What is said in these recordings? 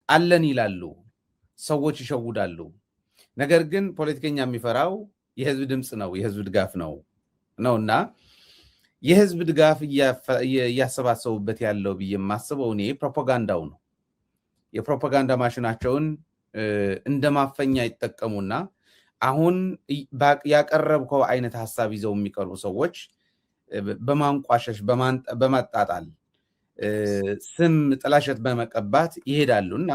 አለን ይላሉ፣ ሰዎች ይሸውዳሉ። ነገር ግን ፖለቲከኛ የሚፈራው የህዝብ ድምፅ ነው፣ የህዝብ ድጋፍ ነውና የህዝብ ድጋፍ እያሰባሰቡበት ያለው ብዬ የማስበው እኔ ፕሮፓጋንዳው ነው። የፕሮፓጋንዳ ማሽናቸውን እንደ ማፈኛ ይጠቀሙና አሁን ያቀረብከው አይነት ሀሳብ ይዘው የሚቀርቡ ሰዎች በማንቋሸሽ በማጣጣል ስም ጥላሸት በመቀባት ይሄዳሉ እና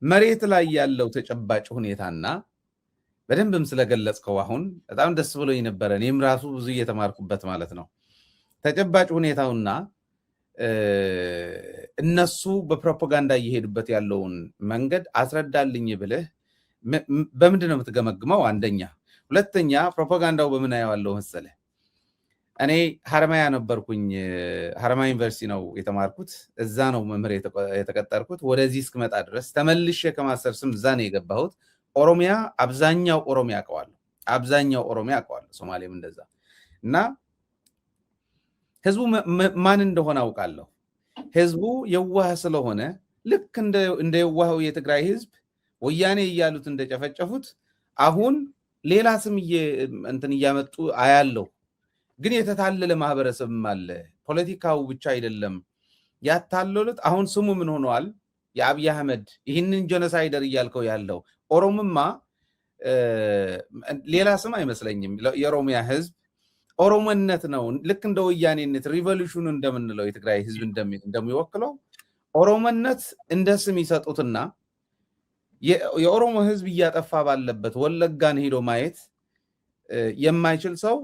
መሬት ላይ ያለው ተጨባጭ ሁኔታና በደንብም ስለገለጽከው አሁን በጣም ደስ ብሎኝ ነበረ። እኔም ራሱ ብዙ እየተማርኩበት ማለት ነው። ተጨባጭ ሁኔታውና እነሱ በፕሮፓጋንዳ እየሄዱበት ያለውን መንገድ አስረዳልኝ ብልህ በምንድን ነው የምትገመግመው? አንደኛ። ሁለተኛ ፕሮፓጋንዳው በምን አየዋለሁ መሰለህ? እኔ ሀረማያ ነበርኩኝ። ሀረማያ ዩኒቨርሲቲ ነው የተማርኩት። እዛ ነው መምህር የተቀጠርኩት። ወደዚህ እስክመጣ ድረስ ተመልሼ ከማስተር ስም እዛ ነው የገባሁት። ኦሮሚያ አብዛኛው ኦሮሚያ አውቀዋለሁ፣ ሶማሌም እንደዛ እና ህዝቡ ማን እንደሆነ አውቃለሁ። ህዝቡ የዋህ ስለሆነ ልክ እንደ የዋህው የትግራይ ህዝብ ወያኔ እያሉት እንደጨፈጨፉት አሁን ሌላ ስም እንትን እያመጡ አያለው። ግን የተታለለ ማህበረሰብም አለ። ፖለቲካው ብቻ አይደለም ያታለሉት። አሁን ስሙ ምን ሆኗል? የአብይ አህመድ ይህንን ጄኖሳይደር እያልከው ያለው ኦሮምማ ሌላ ስም አይመስለኝም። የኦሮሚያ ህዝብ ኦሮሞነት ነው። ልክ እንደ ወያኔነት ሪቮሉሽኑ እንደምንለው የትግራይ ህዝብ እንደሚወክለው ኦሮሞነት እንደ ስም ይሰጡትና የኦሮሞ ህዝብ እያጠፋ ባለበት ወለጋን ሄዶ ማየት የማይችል ሰው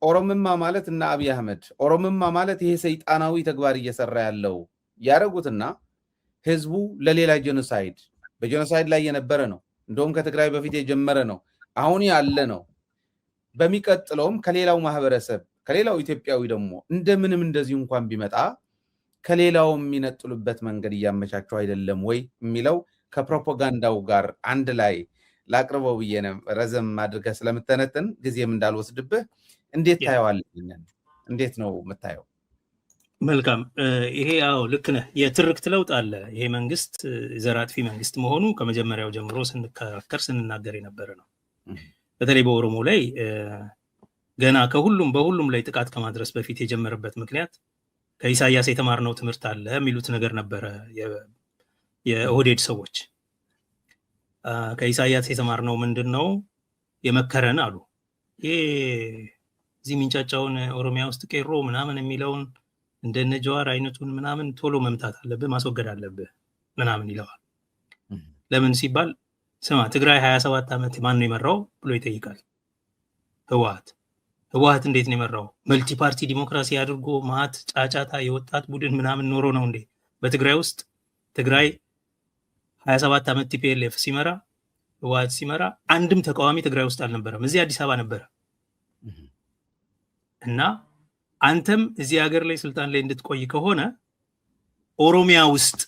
ኦሮምማ ማለት እና አብይ አህመድ ኦሮምማ ማለት ይሄ ሰይጣናዊ ተግባር እየሰራ ያለው ያደረጉትና ህዝቡ ለሌላ ጄኖሳይድ በጄኖሳይድ ላይ የነበረ ነው። እንደውም ከትግራይ በፊት የጀመረ ነው፣ አሁን ያለ ነው። በሚቀጥለውም ከሌላው ማህበረሰብ ከሌላው ኢትዮጵያዊ ደግሞ እንደምንም እንደዚህ እንኳን ቢመጣ ከሌላው የሚነጥሉበት መንገድ እያመቻቸው አይደለም ወይ የሚለው ከፕሮፓጋንዳው ጋር አንድ ላይ ላቅርበው ብዬ ነው። ረዘም አድርገህ ስለምተነትን ጊዜም እንዳልወስድብህ እንዴት ታየዋለህ? እንዴት ነው የምታየው? መልካም። ይሄ ያው ልክ ነህ። የትርክት ለውጥ አለ። ይሄ መንግስት ዘር አጥፊ መንግስት መሆኑ ከመጀመሪያው ጀምሮ ስንከራከር ስንናገር የነበረ ነው። በተለይ በኦሮሞ ላይ ገና በሁሉም ላይ ጥቃት ከማድረስ በፊት የጀመረበት ምክንያት ከኢሳያስ የተማርነው ትምህርት አለ የሚሉት ነገር ነበረ። የኦህዴድ ሰዎች ከኢሳያስ የተማርነው ምንድን ነው የመከረን አሉ። ይሄ እዚህ ሚንጫጫውን ኦሮሚያ ውስጥ ቄሮ ምናምን የሚለውን እንደነ ጀዋር አይነቱን ምናምን ቶሎ መምታት አለብህ፣ ማስወገድ አለብህ ምናምን ይለዋል። ለምን ሲባል ስማ ትግራይ 27 ዓመት ማን ነው የመራው ብሎ ይጠይቃል። ህወሓት እንዴት ነው የመራው? መልቲ ፓርቲ ዲሞክራሲ አድርጎ ማት ጫጫታ የወጣት ቡድን ምናምን ኖሮ ነው እንዴ? በትግራይ ውስጥ ትግራይ 27 ዓመት ቲፒኤልኤፍ ሲመራ ህወሓት ሲመራ አንድም ተቃዋሚ ትግራይ ውስጥ አልነበረም። እዚህ አዲስ አበባ ነበረ። እና አንተም እዚህ ሀገር ላይ ስልጣን ላይ እንድትቆይ ከሆነ ኦሮሚያ ውስጥ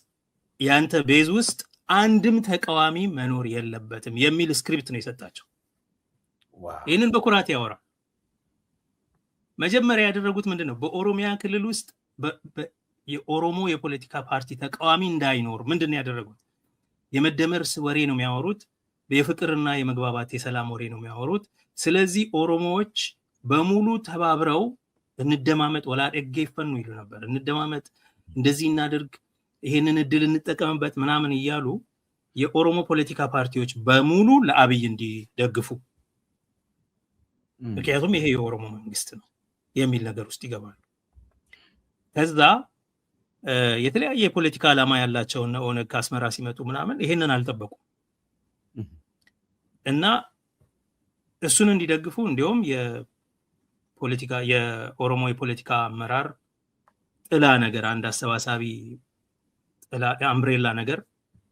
ያንተ ቤዝ ውስጥ አንድም ተቃዋሚ መኖር የለበትም የሚል ስክሪፕት ነው የሰጣቸው። ይህንን በኩራት ያወራ። መጀመሪያ ያደረጉት ምንድነው? በኦሮሚያ ክልል ውስጥ የኦሮሞ የፖለቲካ ፓርቲ ተቃዋሚ እንዳይኖር ምንድነው ያደረጉት? የመደመርስ ወሬ ነው የሚያወሩት። የፍቅርና የመግባባት የሰላም ወሬ ነው የሚያወሩት። ስለዚህ ኦሮሞዎች በሙሉ ተባብረው እንደማመጥ ወላደገ ይፈኑ ይሉ ነበር። እንደማመጥ፣ እንደዚህ እናድርግ፣ ይሄንን እድል እንጠቀምበት ምናምን እያሉ የኦሮሞ ፖለቲካ ፓርቲዎች በሙሉ ለአብይ እንዲደግፉ፣ ምክንያቱም ይሄ የኦሮሞ መንግስት ነው የሚል ነገር ውስጥ ይገባሉ። ከዛ የተለያየ የፖለቲካ ዓላማ ያላቸውና ኦነግ ከአስመራ ሲመጡ ምናምን ይሄንን አልጠበቁም እና እሱን እንዲደግፉ እንዲሁም የኦሮሞ የፖለቲካ አመራር ጥላ ነገር አንድ አሰባሳቢ ጥላ አምብሬላ ነገር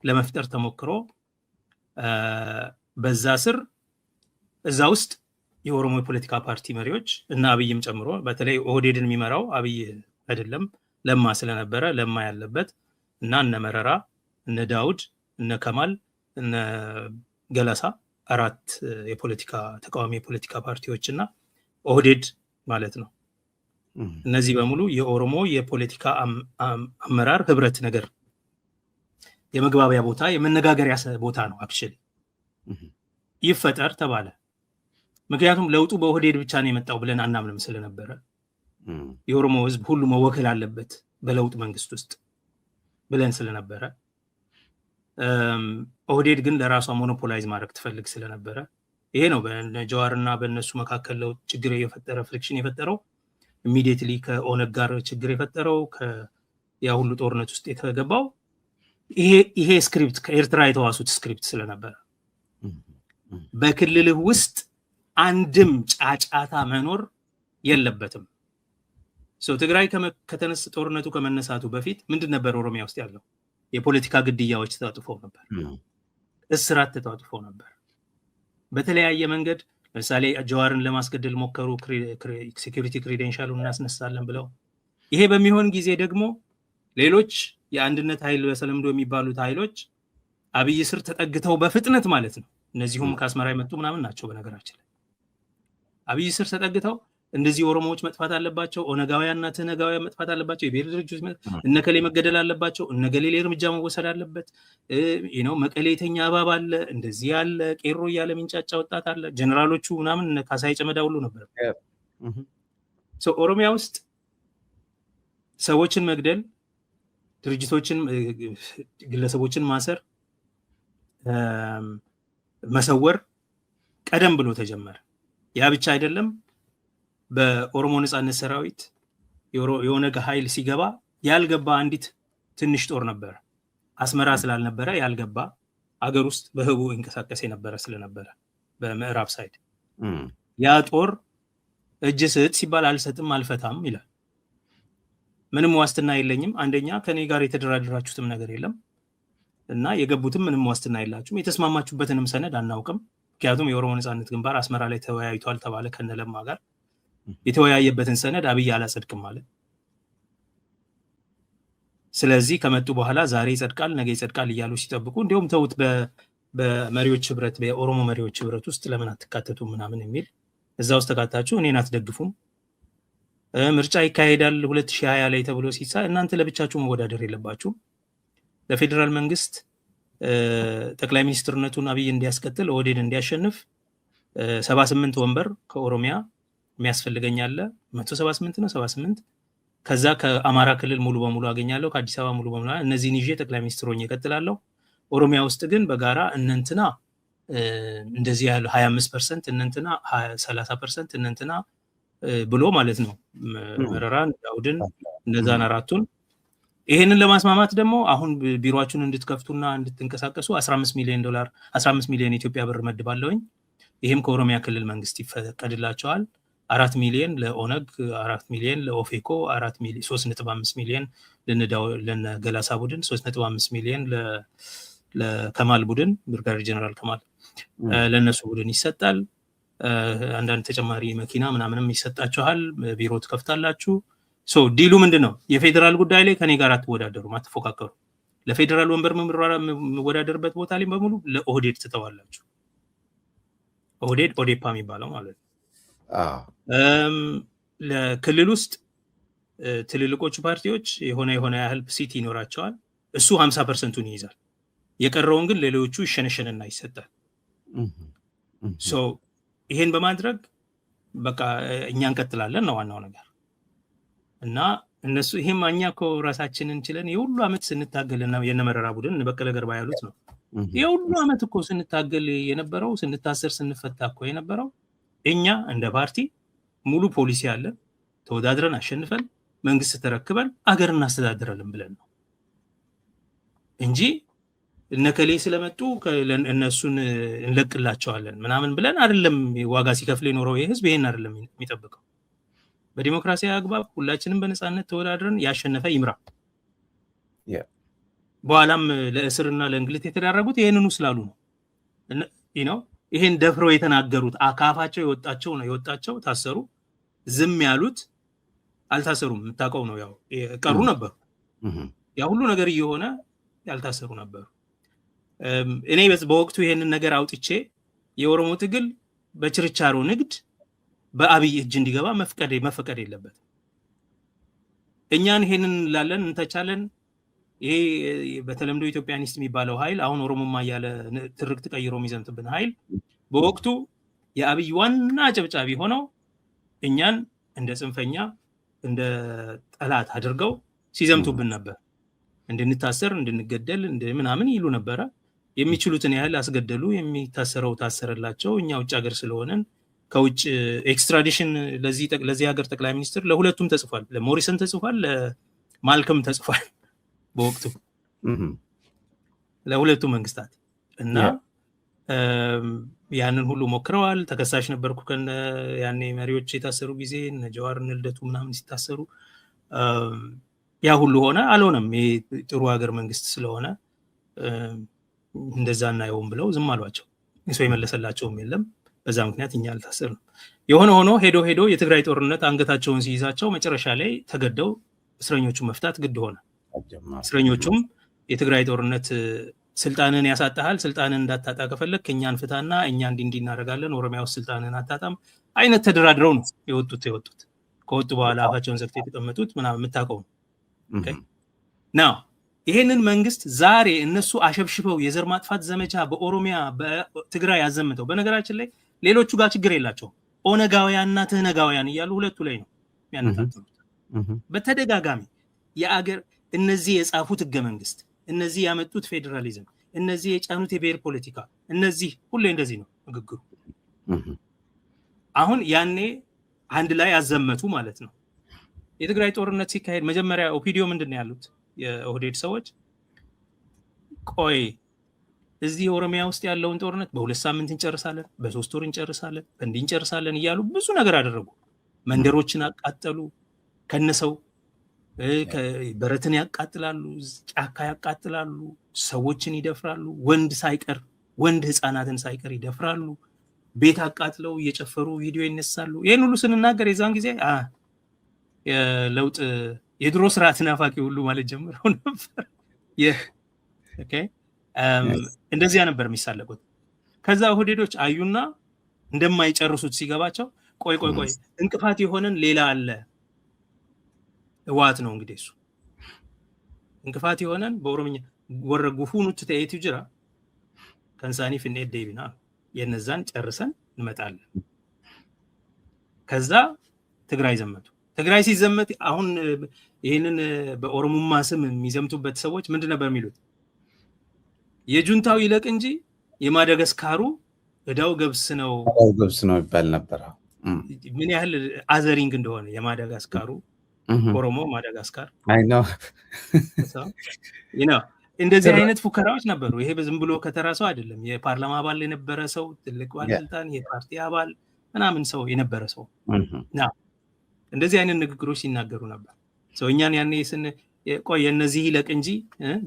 ለመፍጠር ተሞክሮ በዛ ስር እዛ ውስጥ የኦሮሞ የፖለቲካ ፓርቲ መሪዎች እና አብይም ጨምሮ በተለይ ኦህዴድን የሚመራው አብይ አይደለም ለማ ስለነበረ ለማ ያለበት እና እነ መረራ እነ ዳውድ እነ ከማል እነ ገለሳ አራት የፖለቲካ ተቃዋሚ የፖለቲካ ፓርቲዎች እና ኦህዴድ ማለት ነው። እነዚህ በሙሉ የኦሮሞ የፖለቲካ አመራር ህብረት ነገር የመግባቢያ ቦታ የመነጋገሪያ ቦታ ነው አክቹሊ ይፈጠር ተባለ። ምክንያቱም ለውጡ በኦህዴድ ብቻ ነው የመጣው ብለን አናምንም ስለነበረ የኦሮሞ ህዝብ ሁሉ መወከል አለበት በለውጥ መንግስት ውስጥ ብለን ስለነበረ ኦህዴድ ግን ለራሷ ሞኖፖላይዝ ማድረግ ትፈልግ ስለነበረ ይሄ ነው በጀዋርና በእነሱ መካከል ለውጥ ችግር የፈጠረ ፍሪክሽን የፈጠረው ኢሚዲየትሊ ከኦነግ ጋር ችግር የፈጠረው ያ ሁሉ ጦርነት ውስጥ የተገባው ይሄ ስክሪፕት ከኤርትራ የተዋሱት ስክሪፕት ስለነበረ በክልልህ ውስጥ አንድም ጫጫታ መኖር የለበትም። ትግራይ ከተነሳ ጦርነቱ ከመነሳቱ በፊት ምንድን ነበር ኦሮሚያ ውስጥ ያለው? የፖለቲካ ግድያዎች ተጣጥፈው ነበር፣ እስራት ተጣጥፈው ነበር በተለያየ መንገድ። ለምሳሌ ጀዋርን ለማስገደል ሞከሩ፣ ሴኩሪቲ ክሬዴንሻሉን እናስነሳለን ብለው። ይሄ በሚሆን ጊዜ ደግሞ ሌሎች የአንድነት ኃይል በተለምዶ የሚባሉት ኃይሎች አብይ ስር ተጠግተው በፍጥነት ማለት ነው፣ እነዚሁም ከአስመራ የመጡ ምናምን ናቸው በነገራችን ላይ አብይ ስር ተጠግተው እንደዚህ ኦሮሞዎች መጥፋት አለባቸው፣ ኦነጋውያንና ትነጋውያን መጥፋት አለባቸው፣ የብሔር ድርጅቶች እነከሌ መገደል አለባቸው፣ እነገሌ ላይ እርምጃ መወሰድ አለበት፣ መቀሌ የተኛ እባብ አለ፣ እንደዚህ ያለ ቄሮ እያለ ሚንጫጫ ወጣት አለ፣ ጀነራሎቹ ምናምን ካሳይ ጨመዳ ሁሉ ነበር። ኦሮሚያ ውስጥ ሰዎችን መግደል፣ ድርጅቶችን፣ ግለሰቦችን ማሰር፣ መሰወር ቀደም ብሎ ተጀመረ። ያ ብቻ አይደለም። በኦሮሞ ነጻነት ሰራዊት የኦነግ ኃይል ሲገባ ያልገባ አንዲት ትንሽ ጦር ነበር። አስመራ ስላልነበረ ያልገባ አገር ውስጥ በህቡ እንቀሳቀስ የነበረ ስለነበረ በምዕራብ ሳይድ ያ ጦር እጅ ስጥ ሲባል አልሰጥም አልፈታም ይላል። ምንም ዋስትና የለኝም፣ አንደኛ ከኔ ጋር የተደራደራችሁትም ነገር የለም እና የገቡትም ምንም ዋስትና የላችሁም፣ የተስማማችሁበትንም ሰነድ አናውቅም። ምክንያቱም የኦሮሞ ነጻነት ግንባር አስመራ ላይ ተወያይቷል ተባለ ከነለማ ጋር። የተወያየበትን ሰነድ አብይ አላጸድቅም ማለት። ስለዚህ ከመጡ በኋላ ዛሬ ይጸድቃል ነገ ይጸድቃል እያሉ ሲጠብቁ እንዲሁም ተውት በመሪዎች ህብረት በኦሮሞ መሪዎች ህብረት ውስጥ ለምን አትካተቱ ምናምን የሚል እዛ ውስጥ ተካታችሁ እኔን አትደግፉም፣ ምርጫ ይካሄዳል 2020 ላይ ተብሎ ሲሳ እናንተ ለብቻችሁ መወዳደር የለባችሁም፣ ለፌደራል መንግስት ጠቅላይ ሚኒስትርነቱን አብይ እንዲያስቀጥል ኦህዴድ እንዲያሸንፍ 78 ወንበር ከኦሮሚያ የሚያስፈልገኝ አለ 178 ነው 78 ከዛ ከአማራ ክልል ሙሉ በሙሉ አገኛለሁ ከአዲስ አበባ ሙሉ በሙሉ እነዚህን ይዤ ጠቅላይ ሚኒስትር ሆኜ እቀጥላለሁ። ኦሮሚያ ውስጥ ግን በጋራ እነንትና እንደዚህ ያለው 25% እነንትና 30% እነንትና ብሎ ማለት ነው መረራን ዳውድን እነዛን አራቱን ይሄንን ለማስማማት ደግሞ አሁን ቢሮአችሁን እንድትከፍቱና እንድትንቀሳቀሱ $15 ሚሊዮን 15 ሚሊዮን ኢትዮጵያ ብር መድባለሁኝ። ይሄም ከኦሮሚያ ክልል መንግስት ይፈቀድላቸዋል። 4 ሚሊዮን ለኦነግ፣ 4 ሚሊዮን ለኦፌኮ፣ 3.5 ሚሊዮን ለነገላሳ ቡድን፣ 3.5 ሚሊዮን ለከማል ቡድን ብርጋዴር ጀነራል ከማል ለነሱ ቡድን ይሰጣል። አንዳንድ ተጨማሪ መኪና ምናምንም ይሰጣችኋል። ቢሮ ትከፍታላችሁ። ዲሉ ምንድነው? የፌደራል ጉዳይ ላይ ከኔ ጋር አትወዳደሩም፣ አትፎካከሩ። ለፌደራል ወንበር የምወዳደርበት ቦታ ላይ በሙሉ ለኦህዴድ ትተዋላችሁ። ኦህዴድ ኦዴፓ የሚባለው ማለት ነው። ለክልል ውስጥ ትልልቆቹ ፓርቲዎች የሆነ ያህል ሲት ይኖራቸዋል። እሱ 50%ን ይይዛል። የቀረውን ግን ሌሎቹ ይሸነሸንና ይሰጣል። ይሄን በማድረግ በቃ እኛ እንቀጥላለን ነው ዋናው ነገር እና እነሱ ይሄም እኛ እኮ ራሳችንን ችለን የሁሉ አመት ስንታገልና የነመረራ ቡድን በቀለ ገርባ ያሉት ነው። የሁሉ አመት እኮ ስንታገል የነበረው ስንታሰር ስንፈታ እኮ የነበረው እኛ እንደ ፓርቲ ሙሉ ፖሊሲ ያለን ተወዳድረን አሸንፈን መንግስት ተረክበን አገር እናስተዳድራለን ብለን ነው እንጂ እነከሌ ስለመጡ እነሱን እንለቅላቸዋለን ምናምን ብለን አይደለም። ዋጋ ሲከፍል የኖረው የህዝብ ይሄን አይደለም የሚጠብቀው። በዲሞክራሲያዊ አግባብ ሁላችንም በነፃነት ተወዳድረን ያሸነፈ ይምራ። በኋላም ለእስርና ለእንግልት የተዳረጉት ይሄንኑ ስላሉ ነው። ይሄን ደፍረው የተናገሩት አካፋቸው የወጣቸው ታሰሩ። ዝም ያሉት አልታሰሩም። የምታውቀው ነው። ያው ቀሩ ነበሩ። ያ ሁሉ ነገር እየሆነ ያልታሰሩ ነበሩ። እኔ በወቅቱ ይሄንን ነገር አውጥቼ የኦሮሞ ትግል በችርቻሮ ንግድ በአብይ እጅ እንዲገባ መፈቀድ የለበትም። እኛን ይሄንን እንላለን እንተቻለን። ይሄ በተለምዶ ኢትዮጵያኒስት የሚባለው ኃይል አሁን ኦሮሞማ እያለ ትርክት ቀይሮ የሚዘምትብን ኃይል በወቅቱ የአብይ ዋና ጨብጫቢ ሆነው እኛን እንደ ጽንፈኛ እንደ ጠላት አድርገው ሲዘምቱብን ነበር። እንድንታሰር እንድንገደል ምናምን ይሉ ነበረ። የሚችሉትን ያህል አስገደሉ። የሚታሰረው ታሰረላቸው። እኛ ውጭ ሀገር ስለሆነን ከውጭ ኤክስትራዲሽን ለዚህ ሀገር ጠቅላይ ሚኒስትር ለሁለቱም ተጽፏል። ለሞሪሰን ተጽፏል፣ ለማልከም ተጽፏል። በወቅቱ ለሁለቱ መንግስታት እና ያንን ሁሉ ሞክረዋል። ተከሳሽ ነበርኩ ከነ ያኔ መሪዎች የታሰሩ ጊዜ እነ ጀዋር እነ ልደቱ ምናምን ሲታሰሩ ያ ሁሉ ሆነ። አልሆነም። ጥሩ ሀገር መንግስት ስለሆነ እንደዛ እናየውም ብለው ዝም አሏቸው። ሰው የመለሰላቸውም የለም። በዛ ምክንያት እኛ አልታሰርንም። የሆነ ሆኖ ሄዶ የትግራይ ጦርነት አንገታቸውን ሲይዛቸው መጨረሻ ላይ ተገደው እስረኞቹ መፍታት ግድ ሆነ። እስረኞቹም የትግራይ ጦርነት ስልጣንን ያሳጣሃል፣ ስልጣንን እንዳታጣ ከፈለክ እኛን ፍታና እኛ እንዲህ እናደርጋለን፣ ኦሮሚያ ውስጥ ስልጣንን አታጣም አይነት ተደራድረው ነው የወጡት። ከወጡ በኋላ አፋቸውን ዘግተው የተቀመጡት ምናምን የምታውቀው ነው። ይሄንን መንግስት ዛሬ እነሱ አሸብሽበው የዘር ማጥፋት ዘመቻ በኦሮሚያ በትግራይ ያዘምተው፣ በነገራችን ላይ ሌሎቹ ጋር ችግር የላቸው ኦነጋውያንና ትህነጋውያን እያሉ ሁለቱ ላይ ነው የሚያነጣጥሩት በተደጋጋሚ የአገር እነዚህ የጻፉት ህገ መንግስት፣ እነዚህ ያመጡት ፌዴራሊዝም፣ እነዚህ የጫኑት የብሔር ፖለቲካ፣ እነዚህ ሁሌ እንደዚህ ነው ንግግሩ። አሁን ያኔ አንድ ላይ ያዘመቱ ማለት ነው። የትግራይ ጦርነት ሲካሄድ መጀመሪያ ኦፒዲዮ ምንድን ነው ያሉት የኦህዴድ ሰዎች? ቆይ እዚህ ኦሮሚያ ውስጥ ያለውን ጦርነት በ2 ሳምንት እንጨርሳለን፣ በ3 ወር እንጨርሳለን፣ በእንዲህ እንጨርሳለን እያሉ ብዙ ነገር አደረጉ። መንደሮችን አቃጠሉ ከነሰው በረትን ያቃጥላሉ፣ ጫካ ያቃጥላሉ፣ ሰዎችን ይደፍራሉ፣ ወንድ ህፃናትን ሳይቀር ይደፍራሉ፣ ቤት አቃጥለው እየጨፈሩ ቪዲዮ ይነሳሉ። ይህን ሁሉ ስንናገር የዛን ጊዜ የለውጥ የድሮ ስርዓት ናፋቂ ሁሉ ማለት ጀምረው ነበር። እንደዚያ ነበር የሚሳለቁት። ከዛ ኦህዴዶች አዩና እንደማይጨርሱት ሲገባቸው ቆይ እንቅፋት የሆነን ሌላ አለ። ህወሓት ነው እንግዲህ እሱ እንቅፋት የሆነን በኦሮምኛ ወረጉፉኑት ተይቱ ጅራ ከንሳኒ ፍኔት ዴቢና የነዛን ጨርሰን እንመጣለን። ከዛ ትግራይ ዘመቱ። ትግራይ ሲዘመት አሁን ይሄንን በኦሮሞማ ስም የሚዘምቱበት ሰዎች ምንድን ነበር የሚሉት? የጁንታው ይለቅ እንጂ የማዳጋስካሩ እዳው ገብስ ነው ይባል ነበር። ምን ያህል አዘሪንግ እንደሆነ የማዳጋስካሩ ኦሮሞ ማዳጋስካር እንደዚህ አይነት ፉከራዎች ነበሩ። ይሄ በዝም ብሎ ከተራ ሰው አይደለም። የፓርላማ አባል የነበረ ሰው፣ ትልቅ ባለስልጣን፣ የፓርቲ አባል ምናምን ሰው የነበረ ሰው እንደዚህ አይነት ንግግሮች ሲናገሩ ነበር። እኛን ያኔ ቆይ እነዚህ ይለቅ እንጂ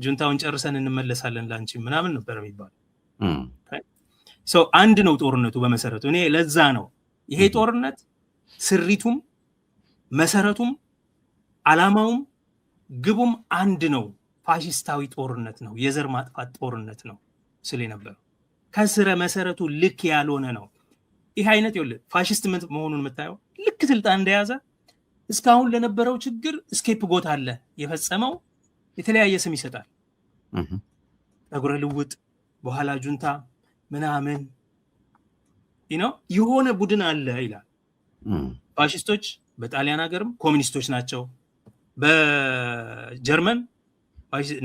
ጁንታውን ጨርሰን እንመለሳለን ላንቺ ምናምን ነበር የሚባለው። አንድ ነው ጦርነቱ በመሰረቱ። እኔ ለዛ ነው ይሄ ጦርነት ስሪቱም መሰረቱም አላማውም ግቡም አንድ ነው። ፋሽስታዊ ጦርነት ነው፣ የዘር ማጥፋት ጦርነት ነው ስለ ነበር ከስረ መሰረቱ ልክ ያልሆነ ነው። ይሄ አይነት ፋሽስት መሆኑን የምታየው ልክ ስልጣን እንደያዘ እስካሁን ለነበረው ችግር ስኬፕ ጎት አለ። የፈጸመው የተለያየ ስም ይሰጣል። ጠጉረ ልውጥ፣ በኋላ ጁንታ ምናምን የሆነ ቡድን አለ ይላል። ፋሽስቶች በጣሊያን ሀገርም ኮሚኒስቶች ናቸው። በጀርመን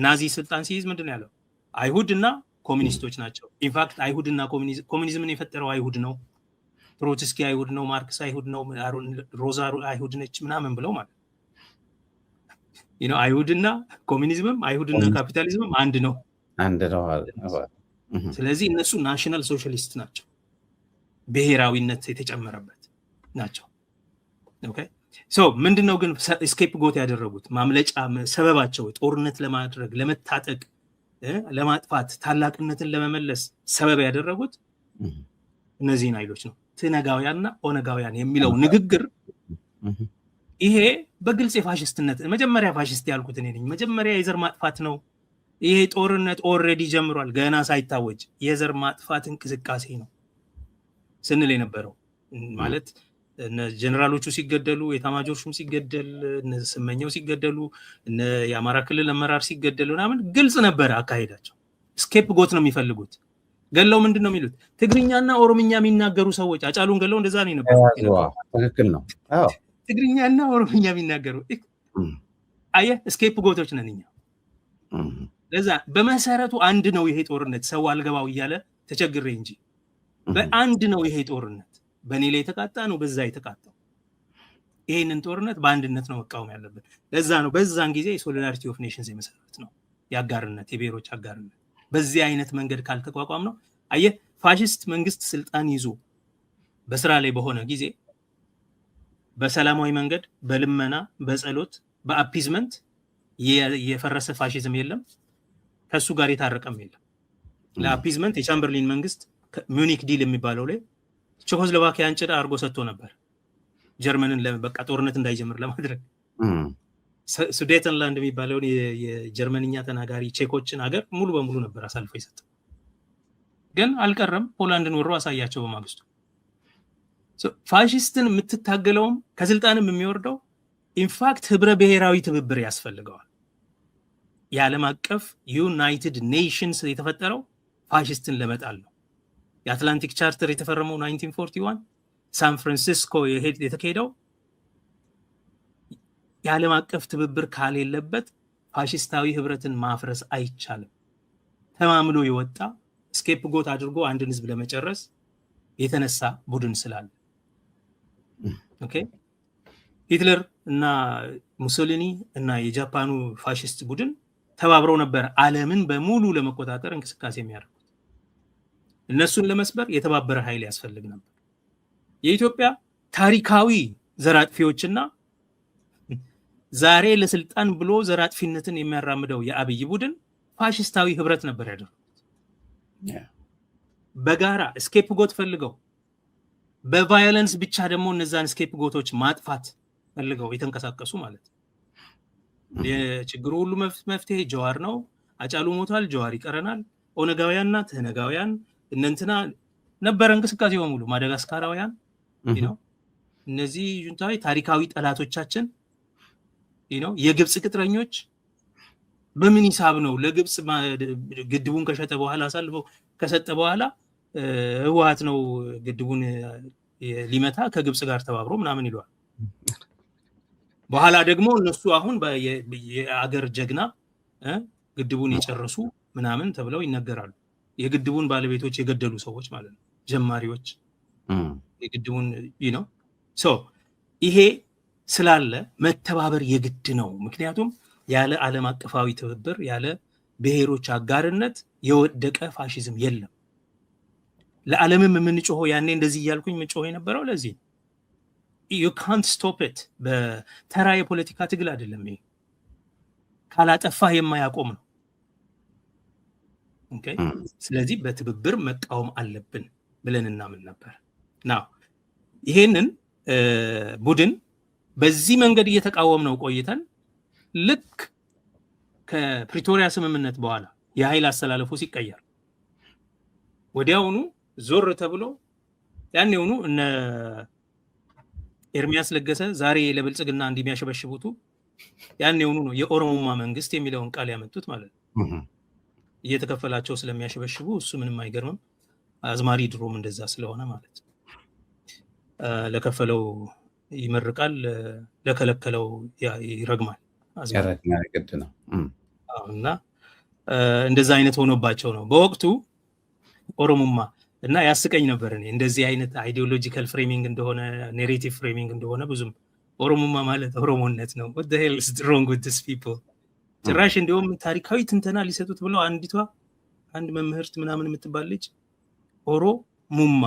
ናዚ ስልጣን ሲይዝ ምንድን ያለው? አይሁድ እና ኮሚኒስቶች ናቸው። ኢንፋክት አይሁድ እና ኮሚኒዝምን የፈጠረው አይሁድ ነው። ትሮትስኪ አይሁድ ነው፣ ማርክስ አይሁድ ነው፣ ሮዛ አይሁድ ነች ምናምን ብለው ማለት አይሁድና ኮሚኒዝምም አይሁድና ካፒታሊዝምም አንድ ነው። ስለዚህ እነሱ ናሽናል ሶሻሊስት ናቸው፣ ብሔራዊነት የተጨመረበት ናቸው። ኦኬ ምንድነው ግን ስኬፕ ጎት ያደረጉት? ማምለጫ ሰበባቸው ጦርነት ለማድረግ ለመታጠቅ፣ ለማጥፋት፣ ታላቅነትን ለመመለስ ሰበብ ያደረጉት እነዚህን ኃይሎች ነው። ትነጋውያንና ኦነጋውያን የሚለው ንግግር ይሄ በግልጽ የፋሽስትነት መጀመሪያ ፋሽስት ያልኩት እኔ ነኝ። መጀመሪያ የዘር ማጥፋት ነው። ይሄ ጦርነት ኦልሬዲ ጀምሯል፣ ገና ሳይታወጅ የዘር ማጥፋት እንቅስቃሴ ነው ስንል የነበረው ማለት እነ ጀነራሎቹ ሲገደሉ የታማጆር ሹም ሲገደል እነ ስመኘው ሲገደሉ እነ የአማራ ክልል አመራር ሲገደሉ ምናምን ግልጽ ነበር አካሄዳቸው። ስኬፕ ጎት ነው የሚፈልጉት። ገለው ምንድነው የሚሉት? ትግርኛና ኦሮምኛ የሚናገሩ ሰዎች አጫሉን ገለው እንደዛ ነው ነበር። ትክክል ነው። አዎ ትግርኛና ኦሮምኛ የሚናገሩ አየህ፣ ስኬፕ ጎቶች ነን እኛ። ለዛ በመሰረቱ አንድ ነው ይሄ ጦርነት። ሰው አልገባው እያለ ተቸግሬ እንጂ በአንድ ነው ይሄ ጦርነት። በእኔ ላይ የተቃጣ ነው በዛ የተቃጣው። ይሄንን ጦርነት በአንድነት ነው መቃወም ያለብን። ለዛ ነው በዛን ጊዜ የሶሊዳሪቲ ኦፍ ኔሽንስ የመሰረት ነው፣ የአጋርነት የብሔሮች አጋርነት። በዚህ አይነት መንገድ ካልተቋቋም ነው አየህ፣ ፋሽስት መንግስት ስልጣን ይዞ በስራ ላይ በሆነ ጊዜ በሰላማዊ መንገድ በልመና በጸሎት በአፒዝመንት የፈረሰ ፋሽዝም የለም፣ ከሱ ጋር የታረቀም የለም። ለአፒዝመንት የቻምበርሊን መንግስት ሚዩኒክ ዲል የሚባለው ላይ ቼኮስሎቫኪያን ጭዳ አድርጎ ሰጥቶ ነበር፣ ጀርመንን በቃ ጦርነት እንዳይጀምር ለማድረግ። ሱዴተንላንድ የሚባለውን የጀርመንኛ ተናጋሪ ቼኮችን ሀገር ሙሉ በሙሉ ነበር አሳልፎ የሰጠው። ግን አልቀረም፣ ፖላንድን ወሮ አሳያቸው በማግስቱ። ፋሽስትን የምትታገለውም ከስልጣንም የሚወርደው ኢንፋክት ህብረ ብሔራዊ ትብብር ያስፈልገዋል። የዓለም አቀፍ ዩናይትድ ኔሽንስ የተፈጠረው ፋሽስትን ለመጣል ነው። የአትላንቲክ ቻርተር የተፈረመው 1941 ሳን ፍራንሲስኮ የተካሄደው የዓለም አቀፍ ትብብር ካሌለበት ፋሽስታዊ ህብረትን ማፍረስ አይቻልም። ተማምሎ የወጣ ስኬፕ ጎት አድርጎ አንድን ህዝብ ለመጨረስ የተነሳ ቡድን ስላለ ኦኬ። ሂትለር እና ሙሶሊኒ እና የጃፓኑ ፋሽስት ቡድን ተባብረው ነበር ዓለምን በሙሉ ለመቆጣጠር እንቅስቃሴ የሚያደርጉት። እነሱን ለመስበር የተባበረ ኃይል ያስፈልግ ነበር። የኢትዮጵያ ታሪካዊ ዘራጥፊዎችና ዛሬ ለስልጣን ብሎ ዘራጥፊነትን የሚያራምደው የአብይ ቡድን ፋሽስታዊ ህብረት ነበር ያደረጉት። በጋራ ስኬፕ ጎት ፈልገው በቫዮለንስ ብቻ ደግሞ እነዛን ስኬፕ ጎቶች ማጥፋት ፈልገው የተንቀሳቀሱ ማለት ነው። የችግሩ ሁሉ መፍትሄ ጀዋር ነው። አጫሉ ሞቷል፣ ጀዋር ይቀረናል። ኦነጋውያንና ትህነጋውያን እነንትና ነበረ እንቅስቃሴ በሙሉ ማደጋስካራውያን ነው። እነዚህ ጁንታዊ ታሪካዊ ጠላቶቻችን ነው። የግብጽ ቅጥረኞች በምን ሂሳብ ነው ለግብጽ ግድቡን ከሸጠ በኋላ አሳልፈው ከሰጠ በኋላ ህወሓት ነው ግድቡን ሊመታ ከግብጽ ጋር ተባብሮ ምናምን ይሏል። በኋላ ደግሞ እነሱ አሁን የአገር ጀግና ግድቡን የጨረሱ ምናምን ተብለው ይነገራሉ። የግድቡን ባለቤቶች የገደሉ ሰዎች ማለት ነው፣ ጀማሪዎች የግድቡን ነው። ይሄ ስላለ መተባበር የግድ ነው። ምክንያቱም ያለ ዓለም አቀፋዊ ትብብር ያለ ብሔሮች አጋርነት የወደቀ ፋሽዝም የለም። ለዓለምም የምንጮኸው ያኔ እንደዚህ እያልኩኝ የምንጮኸው የነበረው ለዚህ you can't stop it። በተራ የፖለቲካ ትግል አይደለም። ይሄ ካላጠፋህ የማያቆም ነው። ኦኬ፣ ስለዚህ በትብብር መቃወም አለብን ብለን እናምን ነበር። ናው ይሄንን ቡድን በዚህ መንገድ እየተቃወም ነው ቆይተን ልክ ከፕሪቶሪያ ስምምነት በኋላ የኃይል አስተላለፉ ሲቀየር ወዲያውኑ ዞር ተብሎ ያኔውኑ እነ ኤርሚያስ ለገሰ ዛሬ ለብልጽግና እንደሚያሸበሽቡቱ ያኔውኑ ነው የኦሮሞማ መንግስት የሚለውን ቃል ያመጡት ማለት ነው። እየተከፈላቸው ስለሚያሸበሽቡ እሱ ምንም አይገርምም። አዝማሪ ድሮም እንደዛ ስለሆነ ማለት ነው። ለከፈለው ይመርቃል፣ ለከለከለው ይረግማል። ግድ ነው እና እንደዛ አይነት ሆኖባቸው ነው በወቅቱ ኦሮሞማ። እና ያስቀኝ ነበር እኔ እንደዚህ አይነት አይዲዮሎጂካል ፍሬሚንግ እንደሆነ ኔሬቲቭ ፍሬሚንግ እንደሆነ ብዙም ኦሮሞማ ማለት ኦሮሞነት ነው። what the hell is wrong with these people? ጭራሽ እንዲሁም ታሪካዊ ትንተና ሊሰጡት ብለው አንድ መምህርት ምናምን የምትባል ልጅ ኦሮሙማ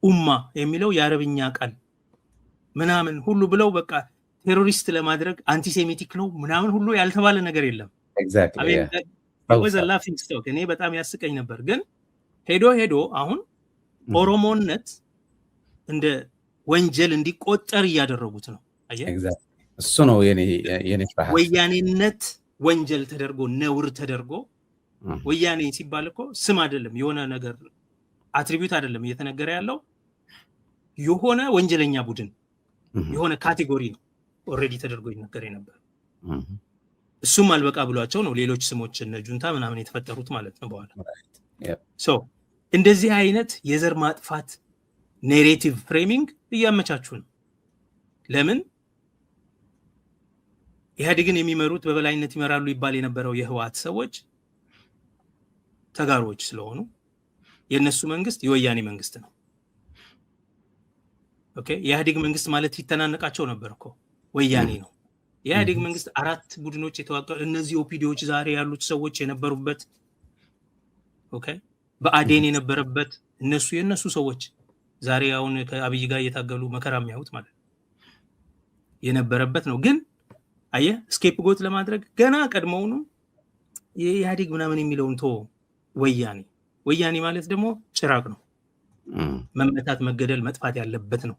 ኡማ የሚለው የአረብኛ ቃል ምናምን ሁሉ ብለው በቃ ቴሮሪስት ለማድረግ አንቲሴሚቲክ ነው ምናምን ሁሉ ያልተባለ ነገር የለም። exactly እኔ በጣም ያስቀኝ ነበር። ግን ሄዶ አሁን ኦሮሞነት እንደ ወንጀል እንዲቆጠር እያደረጉት ነው። እሱ ነው የኔ ፍርሃት። ወያኔነት ወንጀል ተደርጎ ነውር ተደርጎ ወያኔ ሲባል እኮ ስም አይደለም፣ የሆነ ነገር አትሪቢዩት አይደለም እየተነገረ ያለው የሆነ ወንጀለኛ ቡድን የሆነ ካቴጎሪ ነው ኦልሬዲ ተደርጎ ይነገር ነበር። እሱም አልበቃ ብሏቸው ነው ሌሎች ስሞች እነ ጁንታ ምናምን የተፈጠሩት ማለት ነው በኋላ። ሶ እንደዚህ አይነት የዘር ማጥፋት ኔሬቲቭ ፍሬሚንግ እያመቻቹ ነው። ለምን ኢህአዴግን የሚመሩት በበላይነት ይመራሉ ይባል የነበረው የህወሓት ሰዎች ተጋሮች ስለሆኑ የነሱ መንግስት የወያኔ መንግስት ነው። ኦኬ የኢህአዴግ መንግስት ማለት ይተናነቃቸው ነበር እኮ ወያኔ ነው። የኢህአዴግ መንግስት 4 ቡድኖች የተዋቀሩ እነዚህ ኦፒዲዎች ዛሬ ያሉት ሰዎች የነበሩበት ኦኬ በአዴን የነበረበት እነሱ የነሱ ሰዎች ዛሬ አሁን ከአብይ ጋር እየታገሉ መከራ የሚያዩት ማለት የነበረበት ነው። ግን አየህ ስኬፕ ጎት ለማድረግ ገና ቀድሞውኑ የኢህአዴግ ምናምን የሚለውን ቶ ወያኔ ማለት ደግሞ ጭራቅ ነው። መመታት፣ መገደል፣ መጥፋት ያለበት ነው።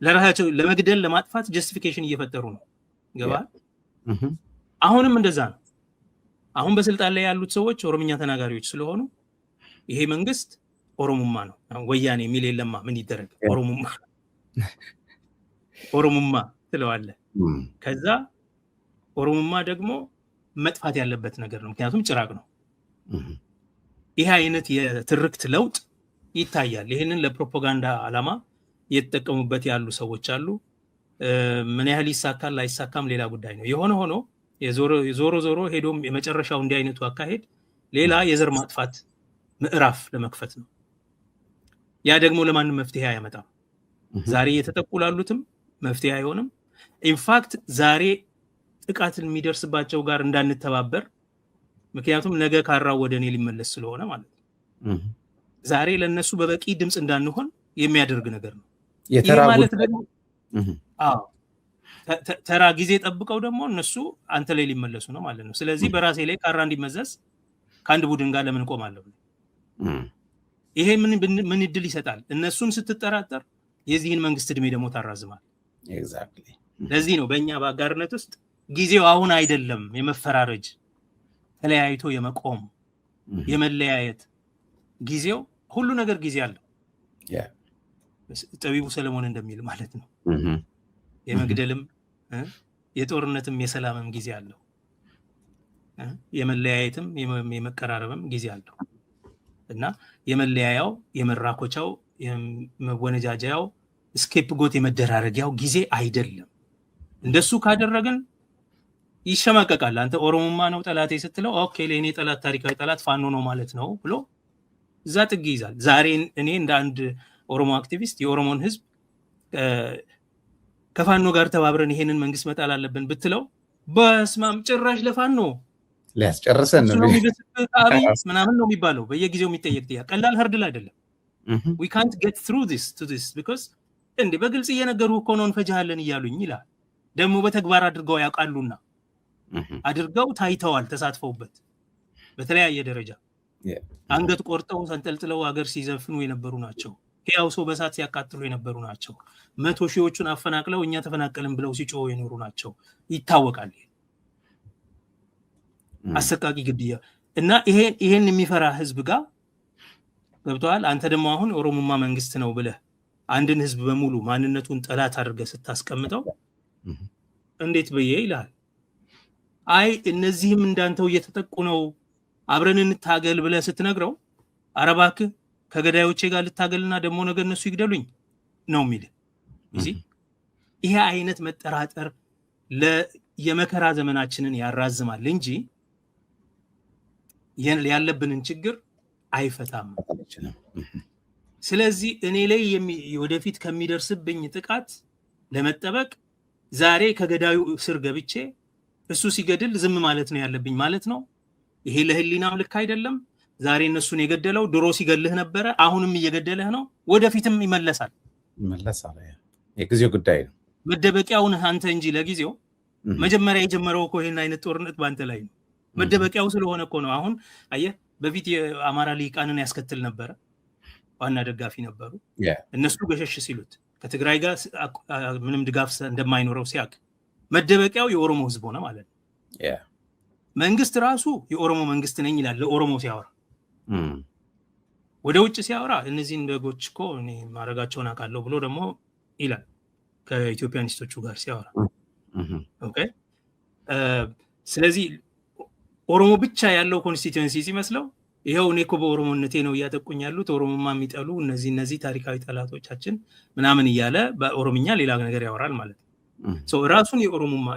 ለራሳቸው ለመግደል ለማጥፋት ጀስቲፊኬሽን እየፈጠሩ ነው። ገባህ? አሁንም እንደዛ ነው። አሁን በስልጣን ላይ ያሉት ሰዎች ኦሮምኛ ተናጋሪዎች ስለሆኑ ይሄ መንግስት ኦሮሞማ ነው። ወያኔ የሚል የለማ ምን ይደረግ? ኦሮሞማ ትለዋለህ። ከዛ ኦሮሞማ ደግሞ መጥፋት ያለበት ነገር ነው፣ ምክንያቱም ጭራቅ ነው። ይሄ አይነት የትርክት ለውጥ ይታያል። ይሄንን ለፕሮፓጋንዳ ዓላማ እየተጠቀሙበት ያሉ ሰዎች አሉ። ምን ያህል ይሳካል ላይሳካም ሌላ ጉዳይ ነው። የሆነ ሆኖ ዞሮ ሄዶም የመጨረሻው እንዲህ አይነቱ አካሄድ ሌላ የዘር ማጥፋት ምዕራፍ ለመክፈት ነው። ያ ደግሞ ለማንም መፍትሄ አያመጣም። ዛሬ እየተጠቁ ላሉትም መፍትሄ አይሆንም። ኢንፋክት ዛሬ ጥቃትን የሚደርስባቸው ጋር እንዳንተባበር፣ ምክንያቱም ነገ ካራው ወደ እኔ ሊመለስ ስለሆነ ማለት ነው። ዛሬ ለነሱ በበቂ ድምፅ እንዳንሆን የሚያደርግ ነገር ነው። ይሄ ማለት ደግሞ ተራ ጊዜ ጠብቀው ደግሞ እነሱ አንተ ላይ ሊመለሱ ነው ማለት ነው። ስለዚህ በራሴ ላይ ካራ እንዲመዘዝ ከአንድ ቡድን ጋር ለምን ቆማለሁ? ይሄ ምን እድል ይሰጣል? እነሱን ስትጠራጠር የዚህን መንግስት እድሜ ደግሞ ታራዝማል። ለዚህ ነው በእኛ በአጋርነት ውስጥ ጊዜው አሁን አይደለም የመፈራረጅ ተለያይቶ የመቆም የመለያየት ጊዜው፣ ሁሉ ነገር ጊዜ አለው። ጠቢቡ ሰለሞን እንደሚል ማለት ነው የመግደልም የጦርነትም የሰላምም ጊዜ አለው፣ የመለያየትም የመቀራረብም ጊዜ አለው። እና የመለያያው የመራኮቻው የመወነጃጃያው ስኬፕ ጎት የመደራረጊያው ጊዜ አይደለም። እንደሱ ካደረግን ይሸማቀቃል። አንተ ኦሮሞማ ነው ጠላቴ ስትለው ኦኬ ለእኔ ጠላት ታሪካዊ ጠላት ፋኖ ነው ማለት ነው ብሎ እዛ ጥግ ይዛል። ዛሬ እኔ እንደ አንድ ኦሮሞ አክቲቪስት የኦሮሞን ህዝብ ከፋኖ ጋር ተባብረን ይሄንን መንግስት መጣል አለብን ብትለው በስማም ጭራሽ ለፋኖ ሊያስጨርሰን ነው ምናምን ነው የሚባለው። በየጊዜው የሚጠየቅ ጥያቄ ቀላል ህርድል አይደለም። we can't get through this because እንዴ በግልጽ እየነገሩ እኮ ነው እንፈጃለን እያሉኝ ይላል። ደግሞ በተግባር አድርገው ያውቃሉና አድርገው ታይተዋል፣ ተሳትፈውበት በተለያየ ደረጃ አንገት ቆርጠው ሰንጠልጥለው ሀገር ሲዘፍኑ የነበሩ ናቸው። ያው ሰው በሳት ሲያቃጥሉ የነበሩ ናቸው። 100 ሺዎችን አፈናቅለው እኛ ተፈናቀልን ብለው ሲጮሁ የኖሩ ናቸው። ይታወቃል። አሰቃቂ ግድያ እና ይሄን የሚፈራ ህዝብ ጋር ገብቷል። አንተ ደግሞ አሁን ኦሮሞማ መንግስት ነው ብለህ አንድን ህዝብ በሙሉ ማንነቱን ጠላት አድርገህ ስታስቀምጠው እንዴት በየ ይላል። አይ እነዚህም እንዳንተው እየተጠቁ ነው አብረን እንታገል ብለህ ስትነግረው አረባክ ከገዳዮቼ ጋር ልታገልና ደግሞ ነገ እነሱ ይግደሉኝ ነው የሚል። ይሄ አይነት መጠራጠር የመከራ ዘመናችንን ያራዝማል እንጂ ያለብንን ችግር አይፈታም። ስለዚህ እኔ ላይ ወደፊት ከሚደርስብኝ ጥቃት ለመጠበቅ ዛሬ ከገዳዩ ስር ገብቼ እሱ ሲገድል ዝም ማለት ነው ያለብኝ ማለት ነው። ይሄ ለህሊናም ልክ አይደለም። ዛሬ እነሱን የገደለው ድሮ ሲገልህ ነበረ፣ አሁንም እየገደለህ ነው፣ ወደፊትም ይመለሳል። የጊዜው ጉዳይ ነው። መደበቂያውን አንተ እንጂ ለጊዜው መጀመሪያ የጀመረው እኮ ይሄን አይነት ጦርነት ባንተ ላይ ነው። መደበቂያው ስለሆነ እኮ ነው። አሁን አየህ በፊት የአማራ ሊቃንን ያስከትል ነበረ፣ ዋና ደጋፊ ነበሩ። እነሱ ገሸሽ ሲሉት ከትግራይ ጋር ምንም ድጋፍ እንደማይኖረው ሲያቅ መደበቂያው የኦሮሞ ህዝብ ሆነ ማለት ነው። መንግስት ራሱ የኦሮሞ መንግስት ነኝ ይላል ለኦሮሞ ሲያወራ። ወደ ውጭ ሲያወራ እነዚህን በጎች እኮ እኔ ማረጋቸውን አውቃለሁ ብሎ ደግሞ ይላል። ከኢትዮጵያኒስቶቹ ጋር ሲያወራ። ኦኬ ስለዚህ ኦሮሞ ብቻ ያለው ኮንስቲትዩንሲ ሲመስለው ይሄው እኔ እኮ በኦሮሞነቴ ነው እያጠቁኝ ያሉት ኦሮሞማ የሚጠሉ እነዚህ ታሪካዊ ጠላቶቻችን ምናምን እያለ በኦሮምኛ ሌላ ነገር ያወራል ማለት ነው። ራሱን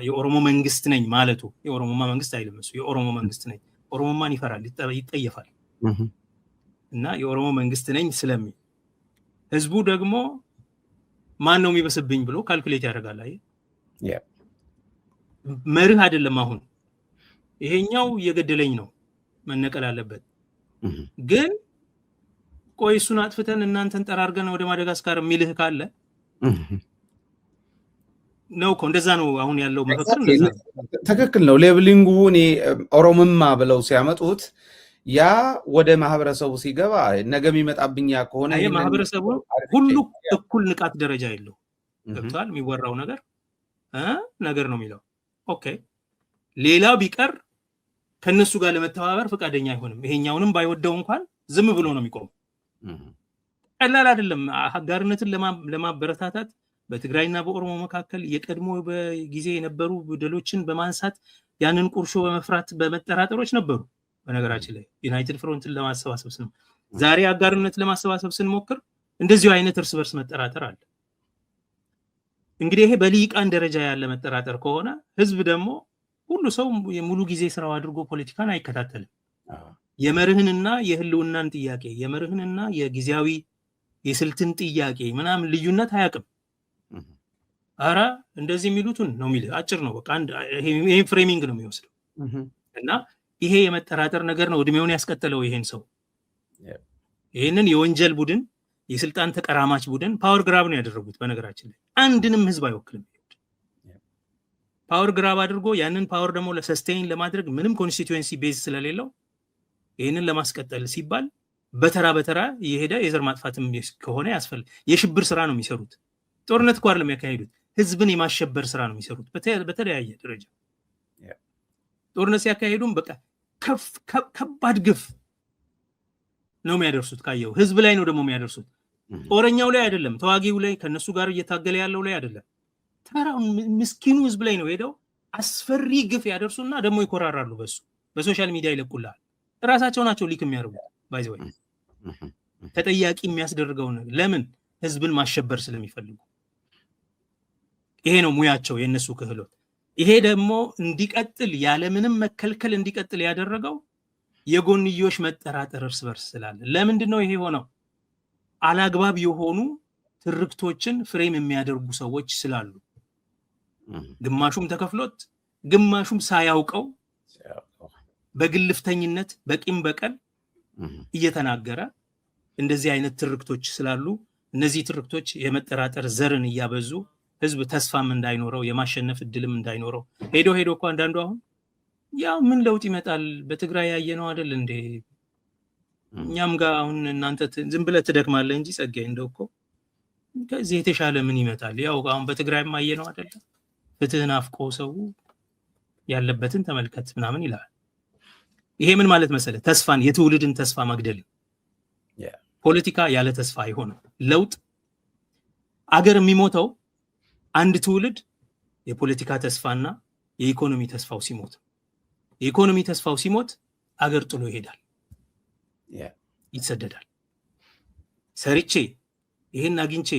የኦሮሞ መንግስት ነኝ ማለቱ የኦሮሞማ መንግስት አይደለም እሱ የኦሮሞ መንግስት ነኝ ኦሮሞማን ይፈራል ይጠየፋል እና የኦሮሞ መንግስት ነኝ ስለሚል ህዝቡ ደግሞ ማን ነው የሚበስብኝ ብሎ ካልኩሌት ያደርጋል። አይ መርህ አይደለም አሁን ይሄኛው እየገደለኝ ነው መነቀል አለበት ግን ቆይ እሱን አጥፍተን እናንተን ጠራርገን ወደ ማደጋስካር የሚልህ ካለ ነው እኮ እንደዛ ነው አሁን ያለው መፈክር እንደዛ ትክክል ነው። ሌብሊንጉ እኔ ኦሮሞማ ብለው ሲያመጡት ያ ወደ ማህበረሰቡ ሲገባ ነገ የሚመጣብኝ ያ ከሆነ ማህበረሰቡ ሁሉ እኩል ንቃት ደረጃ የለው ገብቷል የሚወራው ነገር ነው የሚለው ኦኬ ሌላው ቢቀር ከነሱ ጋር ለመተባበር ፈቃደኛ አይሆንም። ይሄኛውንም ባይወደው እንኳን ዝም ብሎ ነው የሚቆም። ቀላል አይደለም። አጋርነትን ለማበረታታት በትግራይና በኦሮሞ መካከል የቀድሞ በጊዜ የነበሩ በደሎችን በማንሳት ያንን ቁርሾ በመፍራት በመጠራጠሮች ነበሩ። በነገራችን ላይ ዩናይትድ ፍሮንትን ለማሰባሰብ ዛሬ አጋርነት ለማሰባሰብ ስንሞክር እንደዚሁ አይነት እርስ በርስ መጠራጠር አለ። እንግዲህ ይሄ በሊቃን ደረጃ ያለ መጠራጠር ከሆነ ህዝብ ደግሞ ሁሉ ሰው የሙሉ ጊዜ ስራው አድርጎ ፖለቲካን አይከታተልም። የመርህንና የህልውናን ጥያቄ የመርህንና የጊዜያዊ የስልትን ጥያቄ ምናምን ልዩነት አያውቅም። አራ እንደዚህ የሚሉትን ነው የሚል አጭር ነው በቃ ይሄ ፍሬሚንግ ነው የሚወስደው እና ይሄ የመጠራጠር ነገር ነው እድሜውን ያስቀጠለው ይሄን ሰው ይሄንን የወንጀል ቡድን የስልጣን ተቀራማች ቡድን ፓወር ግራብ ነው ያደረጉት። በነገራችን ላይ አንድንም ህዝብ አይወክልም። ፓወር ግራብ አድርጎ ያንን ፓወር ደግሞ ለሰስቴይን ለማድረግ ምንም ኮንስቲትዩንሲ ቤዝ ስለሌለው ይሄንን ለማስቀጠል ሲባል በተራ የሄደ የዘር ማጥፋትም ከሆነ ያስፈልግ የሽብር ስራ ነው የሚሰሩት። ጦርነት እኮ አይደለም የሚያካሂዱት ህዝብን የማሸበር ስራ ነው የሚሰሩት በተለያየ ደረጃ። ጦርነት ሲያካሂዱም በቃ ከባድ ግፍ ነው የሚያደርሱት። ካየው ህዝብ ላይ ነው ደግሞ የሚያደርሱት። ጦረኛው ላይ አይደለም፣ ተዋጊው ላይ ከነሱ ጋር እየታገለ ያለው ላይ አይደለም፣ ተራው ምስኪኑ ህዝብ ላይ ነው ሄደው አስፈሪ ግፍ ያደርሱና ደግሞ ይኮራራሉ። በሶሻል ሚዲያ ይለቁላል። ራሳቸው ናቸው ሊክ የሚያደርጉት ባይዘው ተጠያቂ የሚያስደርገው ነገር ለምን ህዝብን ማሸበር ስለሚፈልጉ። ይሄ ነው ሙያቸው የነሱ ክህሎት። ይሄ ደግሞ እንዲቀጥል ያለምንም መከልከል እንዲቀጥል ያደረገው የጎንዮሽ መጠራጠር እርስ በርስ ስላለ። ለምንድነው ይሄ ሆነው? አላግባብ የሆኑ ትርክቶችን ፍሬም የሚያደርጉ ሰዎች ስላሉ ግማሹም ተከፍሎት ግማሹም ሳያውቀው በግልፍተኝነት በቂም በቀል እየተናገረ እንደዚህ አይነት ትርክቶች ስላሉ እነዚህ ትርክቶች የመጠራጠር ዘርን እያበዙ ህዝብ ተስፋም እንዳይኖረው የማሸነፍ እድልም እንዳይኖረው ሄዶ እኮ አንዳንዱ አሁን ያው ምን ለውጥ ይመጣል በትግራይ ያየነው አይደል እንዴ እኛም ጋር አሁን እናንተ ዝም ብለህ ትደክማለህ እንጂ ጸጋዬ እንደው እኮ ከዚህ የተሻለ ምን ይመጣል ያው አሁን በትግራይም ያየነው አይደል ፍትህን አፍቆ ሰው ያለበትን ተመልከት ምናምን ይላል። ይሄ ምን ማለት መሰለ ተስፋን የትውልድን ተስፋ ማግደል። ፖለቲካ ያለ ተስፋ አይሆንም። ለውጥ አገር የሚሞተው አንድ ትውልድ የፖለቲካ ተስፋና የኢኮኖሚ ተስፋው ሲሞት፣ የኢኮኖሚ ተስፋው ሲሞት አገር ጥሎ ይሄዳል፣ ይሰደዳል። ሰርቼ ይሄን አግኝቼ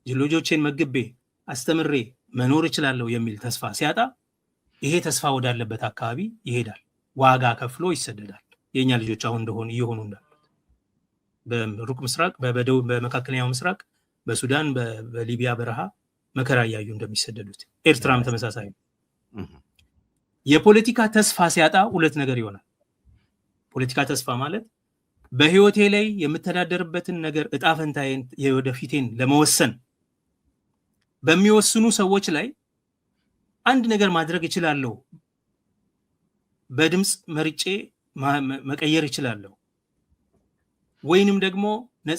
ልጆቼን መግቤ አስተምሬ መኖር እችላለሁ የሚል ተስፋ ሲያጣ ይሄ ተስፋ ወዳለበት አካባቢ ይሄዳል፣ ዋጋ ከፍሎ ይሰደዳል። የኛ ልጆች አሁን እየሆኑ እንዳሉት በሩቅ ምስራቅ በመካከለኛው ምስራቅ በሱዳን በሊቢያ በረሃ መከራ ያዩ እንደሚሰደዱት ኤርትራም ተመሳሳይ ነው። የፖለቲካ ተስፋ ሲያጣ ሁለት ነገር ይሆናል። ፖለቲካ ተስፋ ማለት በህይወቴ ላይ የምተዳደርበትን ነገር እጣ ፈንታዬን የወደፊቴን ለመወሰን በሚወስኑ ሰዎች ላይ አንድ ነገር ማድረግ እችላለሁ፣ በድምጽ መርጬ መቀየር እችላለሁ፣ ወይንም ደግሞ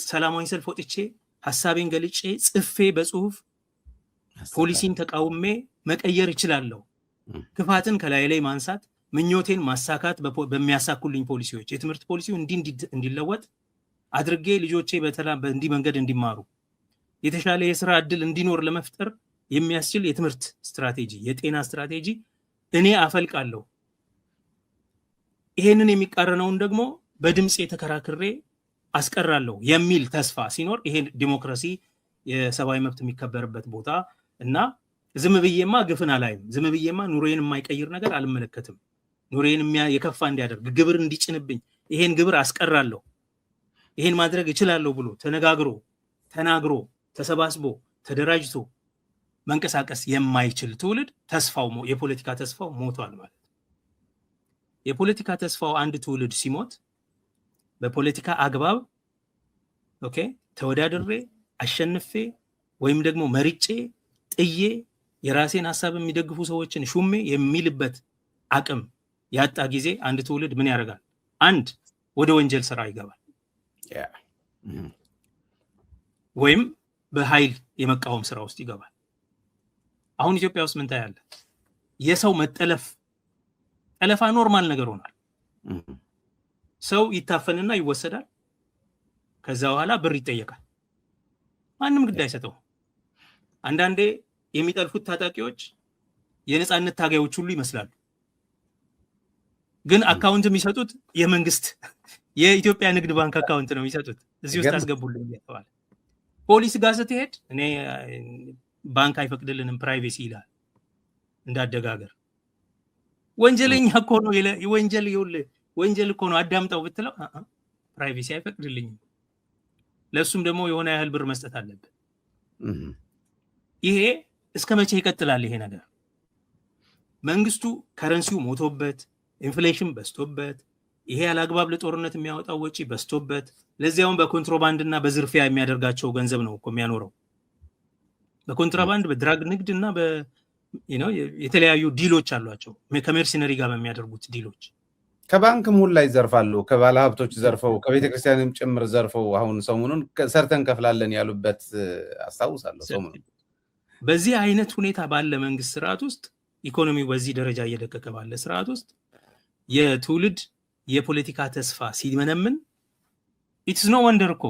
ሰላማዊ ሰልፍ ወጥቼ ሐሳቤን ገልጬ ጽፌ በጽሁፍ ፖሊሲን ተቃውሜ መቀየር እችላለሁ፣ ክፋትን ከላይ ላይ ማንሳት፣ ምኞቴን ማሳካት በሚያሳኩልኝ ፖሊሲዎች የትምህርት ፖሊሲው እንዲለወጥ አድርጌ ልጆቼ በእንዲህ መንገድ እንዲማሩ የተሻለ የሥራ ዕድል እንዲኖር ለመፍጠር የሚያስችል የትምህርት ስትራቴጂ፣ የጤና ስትራቴጂ እኔ አፈልቃለሁ። ይሄንን የሚቃረነውን ደግሞ በድምጽ የተከራክሬ አስቀራለሁ የሚል ተስፋ ሲኖር ይሄ ዲሞክራሲ የሰብአዊ መብት የሚከበርበት ቦታ እና ዝም ብዬማ ግፍን አላይም፣ ዝም ብዬማ ኑሮዬን የማይቀይር ነገር አልመለከትም፣ ኑሮዬን የከፋ እንዲያደርግ ግብር እንዲጭንብኝ ይሄን ግብር አስቀራለሁ፣ ይሄን ማድረግ እችላለሁ ብሎ ተናግሮ ተሰባስቦ ተደራጅቶ መንቀሳቀስ የማይችል ትውልድ ተስፋው የፖለቲካ ተስፋው ሞቷል ማለት ነው። የፖለቲካ ተስፋው አንድ ትውልድ ሲሞት በፖለቲካ አግባብ ኦኬ ተወዳድሬ አሸንፌ ወይም ደግሞ መርጬ ጥዬ የራሴን ሐሳብ የሚደግፉ ሰዎችን ሹሜ የሚልበት አቅም ያጣ ጊዜ አንድ ትውልድ ምን ያደርጋል? አንድ ወደ ወንጀል ስራ ይገባል፣ ወይም በኃይል የመቃወም ስራ ውስጥ ይገባል። አሁን ኢትዮጵያ ውስጥ ምን ታያለ? የሰው መጠለፍ ጠለፋ ኖርማል ነገር ሆኗል። ሰው ይታፈንና ይወሰዳል። ከዛ በኋላ ብር ይጠየቃል። ማንም ግድ አይሰጠው። አንዳንዴ የሚጠልፉት ታጣቂዎች የነጻነት ታጋዮች ሁሉ ይመስላሉ። ግን አካውንት የሚሰጡት የመንግስት የኢትዮጵያ ንግድ ባንክ አካውንት ነው የሚሰጡት። እዚህ ውስጥ አስገቡልኝ እየተባለ ፖሊስ ጋር ስትሄድ እኔ ባንክ አይፈቅድልንም ፕራይቬሲ ይላል። እንዳደጋገር ወንጀለኛ እኮ ነው ወንጀል እኮ ነው አዳምጠው ብትለው ፕራይቬሲ አይፈቅድልኝም። ለሱም ደግሞ የሆነ ያህል ብር መስጠት አለበት። ይሄ እስከ መቼ ይቀጥላል ይሄ ነገር? መንግስቱ ከረንሲው ሞቶበት፣ ኢንፍሌሽን በስቶበት፣ ይሄ ያላግባብ ለጦርነት የሚያወጣው ወጪ በስቶበት፣ ለዚያውም በኮንትሮባንድና በዝርፊያ የሚያደርጋቸው ገንዘብ ነው እኮ የሚያኖረው። በኮንትሮባንድ በድራግ ንግድና የተለያዩ ዲሎች አሏቸው ከሜርሲነሪ ጋር በሚያደርጉት ዲሎች። ከባንክም ሁሉ ላይ ዘርፋሉ፣ ከባለ ሀብቶች ዘርፈው፣ ከቤተክርስቲያንም ጭምር ዘርፈው አሁን ሰሞኑን ሰርተን ከፍላለን ያሉበት አስታውሳለሁ። ሰሞኑን በዚህ አይነት ሁኔታ ባለ መንግስት ስርዓት ውስጥ ኢኮኖሚው በዚህ ደረጃ እየደቀቀ ባለ ስርዓት ውስጥ የትውልድ የፖለቲካ ተስፋ ሲመነምን ኢትስ ኖ ወንደር እኮ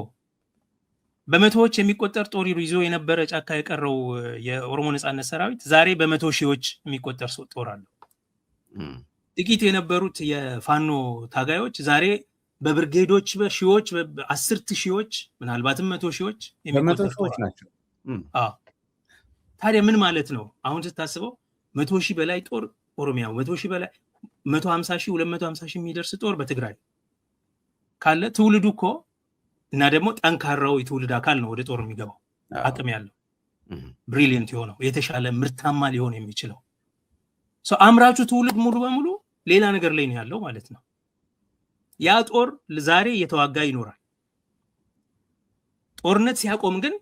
በመቶዎች የሚቆጠር ጦር ይዞ የነበረ ጫካ የቀረው የኦሮሞ ነጻነት ሰራዊት ዛሬ በመቶ ሺዎች የሚቆጠር ጦር አለው። ጥቂት የነበሩት የፋኖ ታጋዮች ዛሬ በብርጌዶች በሺዎች በአስርት ሺዎች ምናልባትም መቶ ሺዎች የሚቆጠሩ ናቸው። ታዲያ ምን ማለት ነው? አሁን ስታስበው 100 ሺህ በላይ ጦር ኦሮሚያ፣ 100 ሺህ በላይ 150 ሺህ 250 ሺህ የሚደርስ ጦር በትግራይ ካለ ትውልዱ እኮ እና ደግሞ ጠንካራው የትውልድ አካል ነው ወደ ጦር የሚገባው አቅም ያለው ብሪሊየንት የሆነው የተሻለ ምርታማ ሊሆን የሚችለው አምራቹ ትውልድ ሙሉ በሙሉ ሌላ ነገር ላይ ነው ያለው ማለት ነው። ያ ጦር ዛሬ እየተዋጋ ይኖራል። ጦርነት ሲያቆም ግን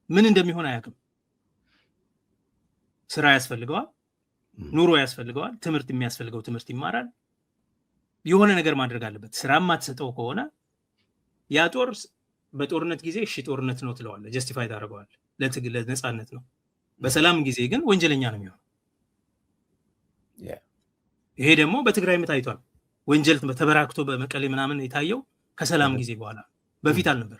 ምን እንደሚሆን አያውቅም። ስራ ያስፈልገዋል፣ ኑሮ ያስፈልገዋል፣ ትምህርት የሚያስፈልገው ትምህርት ይማራል፣ የሆነ ነገር ማድረግ አለበት። ስራ ማትሰጠው ከሆነ ያ ጦር በጦርነት ጊዜ እሺ ጦርነት ነው ትለዋለህ፣ ጀስቲፋይ ታደርገዋለህ፣ ለትግል ለነጻነት ነው። በሰላም ጊዜ ግን ወንጀለኛ ነው የሚሆነው። ይሄ ደግሞ በትግራይ ታይቷል። ወንጀል ተበራክቶ በመቀሌ ምናምን የታየው ከሰላም ጊዜ በኋላ በፊት አልነበር።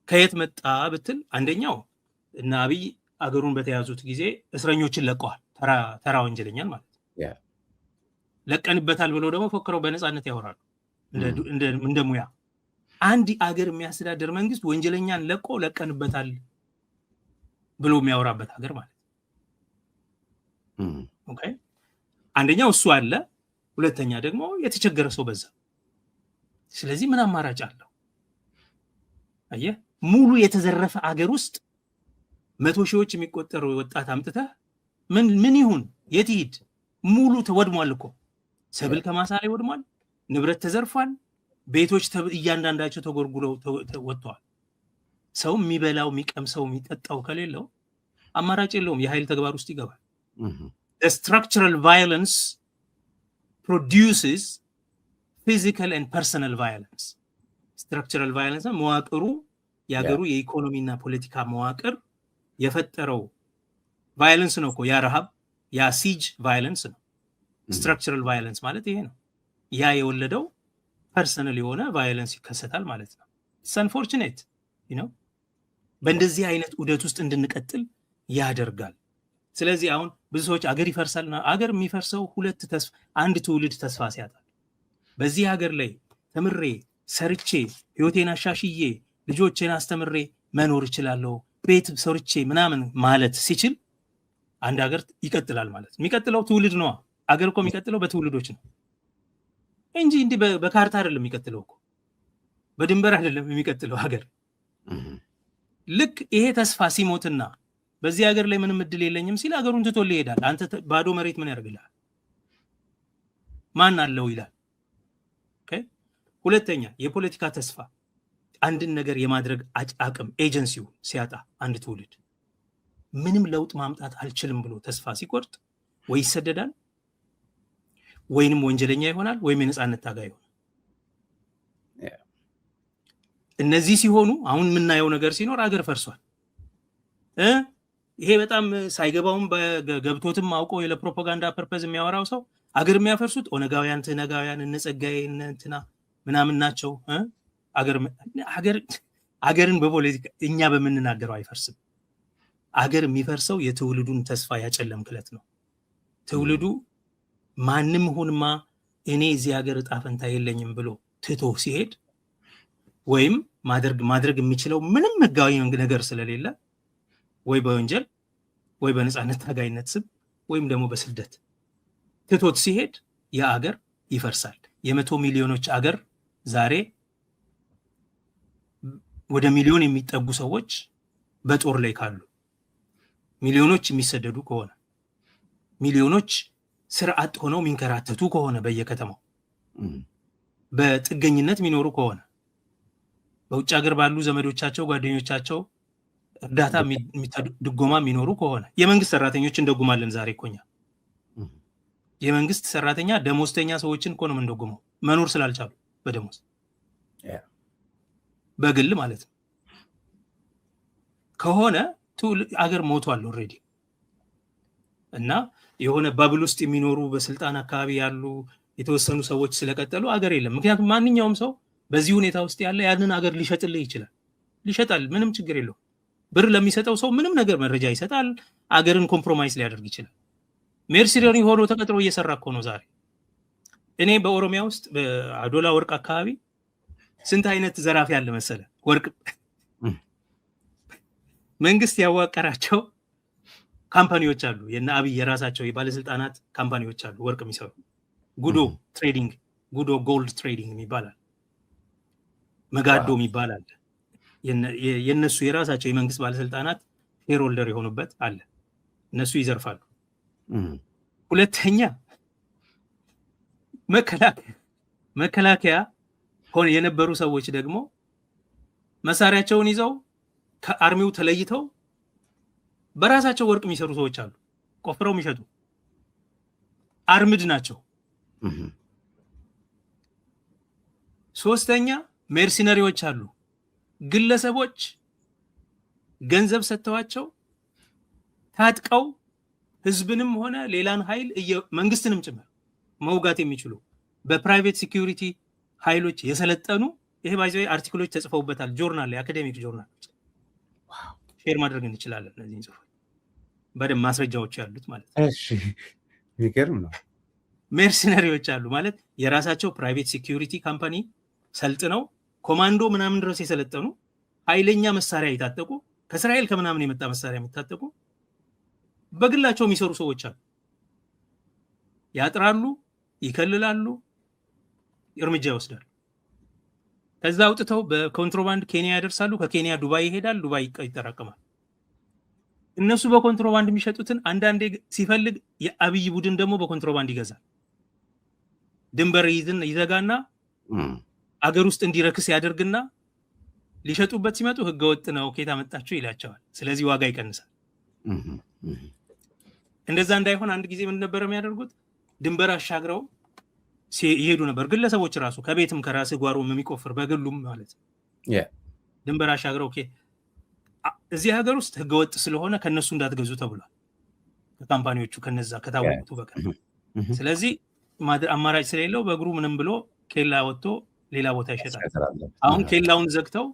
ከየት መጣ ብትል አንደኛው እና አብይ አገሩን በተያዙት ጊዜ እስረኞችን ለቀዋል። ተራ ወንጀለኛን ማለት ለቀንበታል ብለው ደግሞ ፎክረው በነጻነት ያወራሉ እንደ ሙያ። አንድ አገር የሚያስተዳድር መንግስት ወንጀለኛን ለቆ ለቀንበታል ብሎ የሚያወራበት ሀገር ማለት ኦኬ። አንደኛው እሱ አለ። ሁለተኛ ደግሞ የተቸገረ ሰው በዛ። ስለዚህ ምን አማራጭ አለው? አየህ፣ ሙሉ የተዘረፈ አገር ውስጥ 100 ሺዎች የሚቆጠሩ ወጣት አምጥተህ ምን ይሁን የት ይሄድ? ሙሉ ተወድሟል እኮ። ሰብል ከማሳ ላይ ወድሟል፣ ንብረት ተዘርፏል፣ ቤቶች እያንዳንዳቸው ተጎርጉለው ወጥተዋል። ሰው የሚበላው የሚቀምሰው የሚጠጣው ከሌለው አማራጭ የለውም፣ የኃይል ተግባር ውስጥ ይገባል። The structural violence produces physical and personal violence. structural violence መዋቅሩ ያገሩ የኢኮኖሚና ፖለቲካ መዋቅር የፈጠረው ቫዮለንስ ነው እኮ። ያ ረሃብ፣ ያ ሲጅ ቫዮለንስ ነው። structural violence ማለት ይሄ ነው። ያ የወለደው ፐርሰናል የሆነ ቫዮለንስ ይከሰታል ማለት ነው። it's unfortunate በእንደዚህ አይነት ዑደት ውስጥ እንድንቀጥል ያደርጋል። ስለዚህ አሁን ብዙ ሰዎች አገር ይፈርሳልና አገር የሚፈርሰው አንድ ትውልድ ተስፋ ሲያጣ በዚህ ሀገር ላይ ተምሬ ሰርቼ ህይወቴን አሻሽዬ ልጆቼን አስተምሬ መኖር እችላለሁ ቤት ሰርቼ ምናምን ማለት ሲችል አንድ ሀገር ይቀጥላል ማለት ነው። የሚቀጥለው ትውልድ ነው። አገር እኮ የሚቀጥለው በትውልዶች ነው እንጂ እንዲህ በካርታ አይደለም የሚቀጥለው እኮ በድንበር አይደለም የሚቀጥለው ሀገር። ልክ ይሄ ተስፋ ሲሞትና በዚህ ሀገር ላይ ምንም እድል የለኝም ሲል ሀገሩን ትቶልህ ይሄዳል። አንተ ባዶ መሬት ምን ያደርግልሃል? ማን አለው ይላል። ሁለተኛ የፖለቲካ ተስፋ አንድን ነገር የማድረግ አቅም ኤጀንሲው ሲያጣ አንድ ትውልድ ምንም ለውጥ ማምጣት አልችልም ብሎ ተስፋ ሲቆርጥ ወይ ይሰደዳል ወይንም ወንጀለኛ ይሆናል ወይም የነጻነት ታጋይ ይሆናል። እነዚህ ሲሆኑ አሁን የምናየው ነገር ሲኖር አገር ፈርሷል። ይሄ በጣም ሳይገባውም ገብቶትም አውቆ ለፕሮፓጋንዳ ፐርፐዝ የሚያወራው ሰው አገር የሚያፈርሱት ኦነጋውያን ትነጋውያን እነጸጋዬ እንትና ምናምን ናቸው። አገርን በፖለቲካ እኛ በምንናገረው አይፈርስም። አገር የሚፈርሰው የትውልዱን ተስፋ ያጨለም ክለት ነው። ትውልዱ ማንም ሁንማ እኔ እዚህ ሀገር እጣ ፈንታ የለኝም ብሎ ትቶ ሲሄድ ወይም ማድረግ የሚችለው ምንም ህጋዊ ነገር ስለሌለ ወይ በወንጀል ወይ በነጻነት ታጋይነት ስም ወይም ደግሞ በስደት ትቶት ሲሄድ የአገር ይፈርሳል። የ100 ሚሊዮኖች አገር ዛሬ ወደ ሚሊዮን የሚጠጉ ሰዎች በጦር ላይ ካሉ፣ ሚሊዮኖች የሚሰደዱ ከሆነ፣ ሚሊዮኖች ስራ አጥ ሆነው የሚንከራተቱ ከሆነ፣ በየከተማው በጥገኝነት የሚኖሩ ከሆነ፣ በውጭ ሀገር ባሉ ዘመዶቻቸው ጓደኞቻቸው እርዳታ ድጎማ የሚኖሩ ከሆነ፣ የመንግስት ሰራተኞች እንደጉማለን። ዛሬ እኮ እኛ የመንግስት ሰራተኛ ደሞዝተኛ ሰዎችን እኮ ነው የምንደጉመው መኖር ስላልቻሉ በደሞዝ በግል ማለት ነው ከሆነ አገር ሞቷል ኦልሬዲ። እና የሆነ ባብል ውስጥ የሚኖሩ በስልጣን አካባቢ ያሉ የተወሰኑ ሰዎች ስለቀጠሉ አገር የለም። ምክንያቱም ማንኛውም ሰው በዚህ ሁኔታ ውስጥ ያለ ያንን አገር ሊሸጥልህ ይችላል። ሊሸጣል፣ ምንም ችግር የለው። ብር ለሚሰጠው ሰው ምንም ነገር መረጃ ይሰጣል። አገርን ኮምፕሮማይዝ ሊያደርግ ይችላል። ሜርሲደሪ ሆኖ ተቀጥሮ እየሰራ እኮ ነው ዛሬ። እኔ በኦሮሚያ ውስጥ በአዶላ ወርቅ አካባቢ ስንት አይነት ዘራፊ ያለ መሰለ። ወርቅ መንግስት ያዋቀራቸው ካምፓኒዎች አሉ። የነ አብይ የራሳቸው የባለስልጣናት ካምፓኒዎች አሉ ወርቅ የሚሰሩ። ጉዶ ትሬዲንግ፣ ጉዶ ጎልድ ትሬዲንግ ይባላል። መጋዶ ይባላል። የነሱ የራሳቸው የመንግስት ባለስልጣናት ሼር ሆልደር የሆኑበት አለ። እነሱ ይዘርፋሉ። ሁለተኛ መከላከያ ሆነ የነበሩ ሰዎች ደግሞ መሳሪያቸውን ይዘው ከአርሚው ተለይተው በራሳቸው ወርቅ የሚሰሩ ሰዎች አሉ። ቆፍረው የሚሸጡ አርምድ ናቸው። ሶስተኛ ሜርሲነሪዎች አሉ። ግለሰቦች ገንዘብ ሰጥተዋቸው ታጥቀው ህዝብንም ሆነ ሌላን ኃይል መንግስትንም ጭምር መውጋት የሚችሉ በፕራይቬት ሴኩሪቲ ኃይሎች የሰለጠኑ። ይሄ ባይዘው አርቲክሎች ተጽፈውበታል። ጆርናል፣ የአካዴሚክ ጆርናሎች ሼር ማድረግ እንችላለን። እነዚህን ጽሁፎች በደንብ ማስረጃዎች ያሉት ማለት ነው። እሺ፣ ይገርም ነው። ሜርሲነሪዎች አሉ ማለት የራሳቸው ፕራይቬት ሴኩሪቲ ካምፓኒ ሰልጥነው ኮማንዶ ምናምን ድረስ የሰለጠኑ ኃይለኛ መሳሪያ የታጠቁ ከእስራኤል ከምናምን የመጣ መሳሪያ የሚታጠቁ በግላቸው የሚሰሩ ሰዎች አሉ። ያጥራሉ፣ ይከልላሉ፣ እርምጃ ይወስዳሉ። ከዛ አውጥተው በኮንትሮባንድ ኬንያ ያደርሳሉ። ከኬንያ ዱባይ ይሄዳል፣ ዱባይ ይጠራቀማል። እነሱ በኮንትሮባንድ የሚሸጡትን አንዳንዴ ሲፈልግ የአብይ ቡድን ደግሞ በኮንትሮባንድ ይገዛል። ድንበር ይዘጋና አገር ውስጥ እንዲረክስ ያደርግና ሊሸጡበት ሲመጡ ህገወጥ ነው ከየት አመጣችሁ ይላቸዋል። ስለዚህ ዋጋ ይቀንሳል። እንደዛ እንዳይሆን አንድ ጊዜ ምን ነበር የሚያደርጉት? ድንበር አሻግረው ይሄዱ ነበር። ግለሰቦች ራሱ ከቤትም ከራስ ጓሮ የሚቆፍር በግሉም ማለት ነው። ድንበር አሻግረው እዚህ ሀገር ውስጥ ህገወጥ ስለሆነ ከነሱ እንዳትገዙ ተብሏል። ከካምፓኒዎቹ ከነዛ ከታወቁት በቀር። ስለዚህ አማራጭ ስለሌለው በእግሩ ምንም ብሎ ኬላ ወጥቶ ሌላ ቦታ ይሸጣል። አሁን ኬላውን ዘግተው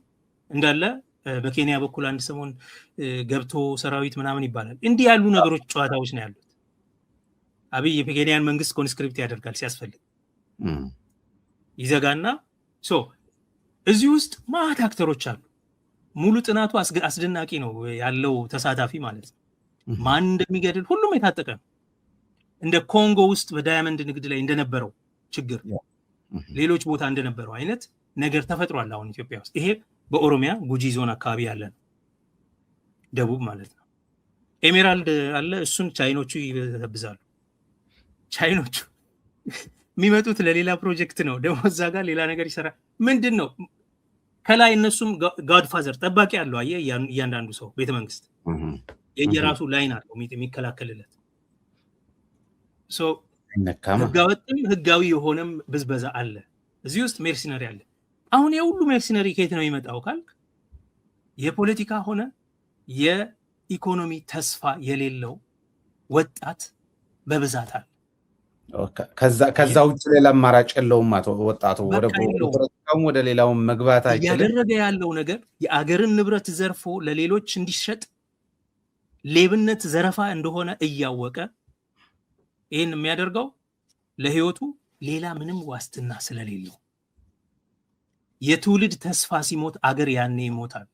እንዳለ በኬንያ በኩል አንድ ሰሞን ገብቶ ሰራዊት ምናምን ይባላል። እንዲህ ያሉ ነገሮች ጨዋታዎች ነው ያሉት። አብይ የኬንያን መንግስት ኮንስክሪፕት ያደርጋል ሲያስፈልግ ይዘጋና እዚህ ውስጥ ማት አክተሮች አሉ። ሙሉ ጥናቱ አስደናቂ ነው ያለው ተሳታፊ ማለት ነው። ማን እንደሚገድል ሁሉም የታጠቀ ነው። እንደ ኮንጎ ውስጥ በዳያመንድ ንግድ ላይ እንደነበረው ችግር ሌሎች ቦታ እንደነበረው አይነት ነገር ተፈጥሯል አሁን ኢትዮጵያ ውስጥ። ይሄ በኦሮሚያ ጉጂ ዞን አካባቢ ያለ ነው፣ ደቡብ ማለት ነው። ኤሜራልድ አለ፣ እሱን ቻይኖቹ ይበዘብዛሉ። ቻይኖቹ የሚመጡት ለሌላ ፕሮጀክት ነው፣ ደግሞ እዛ ጋር ሌላ ነገር ይሰራል። ምንድን ነው ከላይ እነሱም ጋድፋዘር ጠባቂ አለው። አየህ እያንዳንዱ ሰው ቤተመንግስት የየራሱ ላይን አለው የሚከላከልለት። ህጋወጥም ህጋዊ የሆነም ብዝበዛ አለ እዚህ ውስጥ። ሜርሲነሪ አለ። አሁን የሁሉ ሜርሲነሪ ከየት ነው የሚመጣው ካልክ የፖለቲካ ሆነ የኢኮኖሚ ተስፋ የሌለው ወጣት በብዛት አለ። ከዛ ውጭ ሌላ አማራጭ የለውም። ወጣቱ ወደ ሌላውን መግባት አይችልም። እያደረገ ያለው ነገር የአገርን ንብረት ዘርፎ ለሌሎች እንዲሸጥ ሌብነት፣ ዘረፋ እንደሆነ እያወቀ ይህን የሚያደርገው ለህይወቱ ሌላ ምንም ዋስትና ስለሌለው። የትውልድ ተስፋ ሲሞት አገር ያኔ ይሞታል።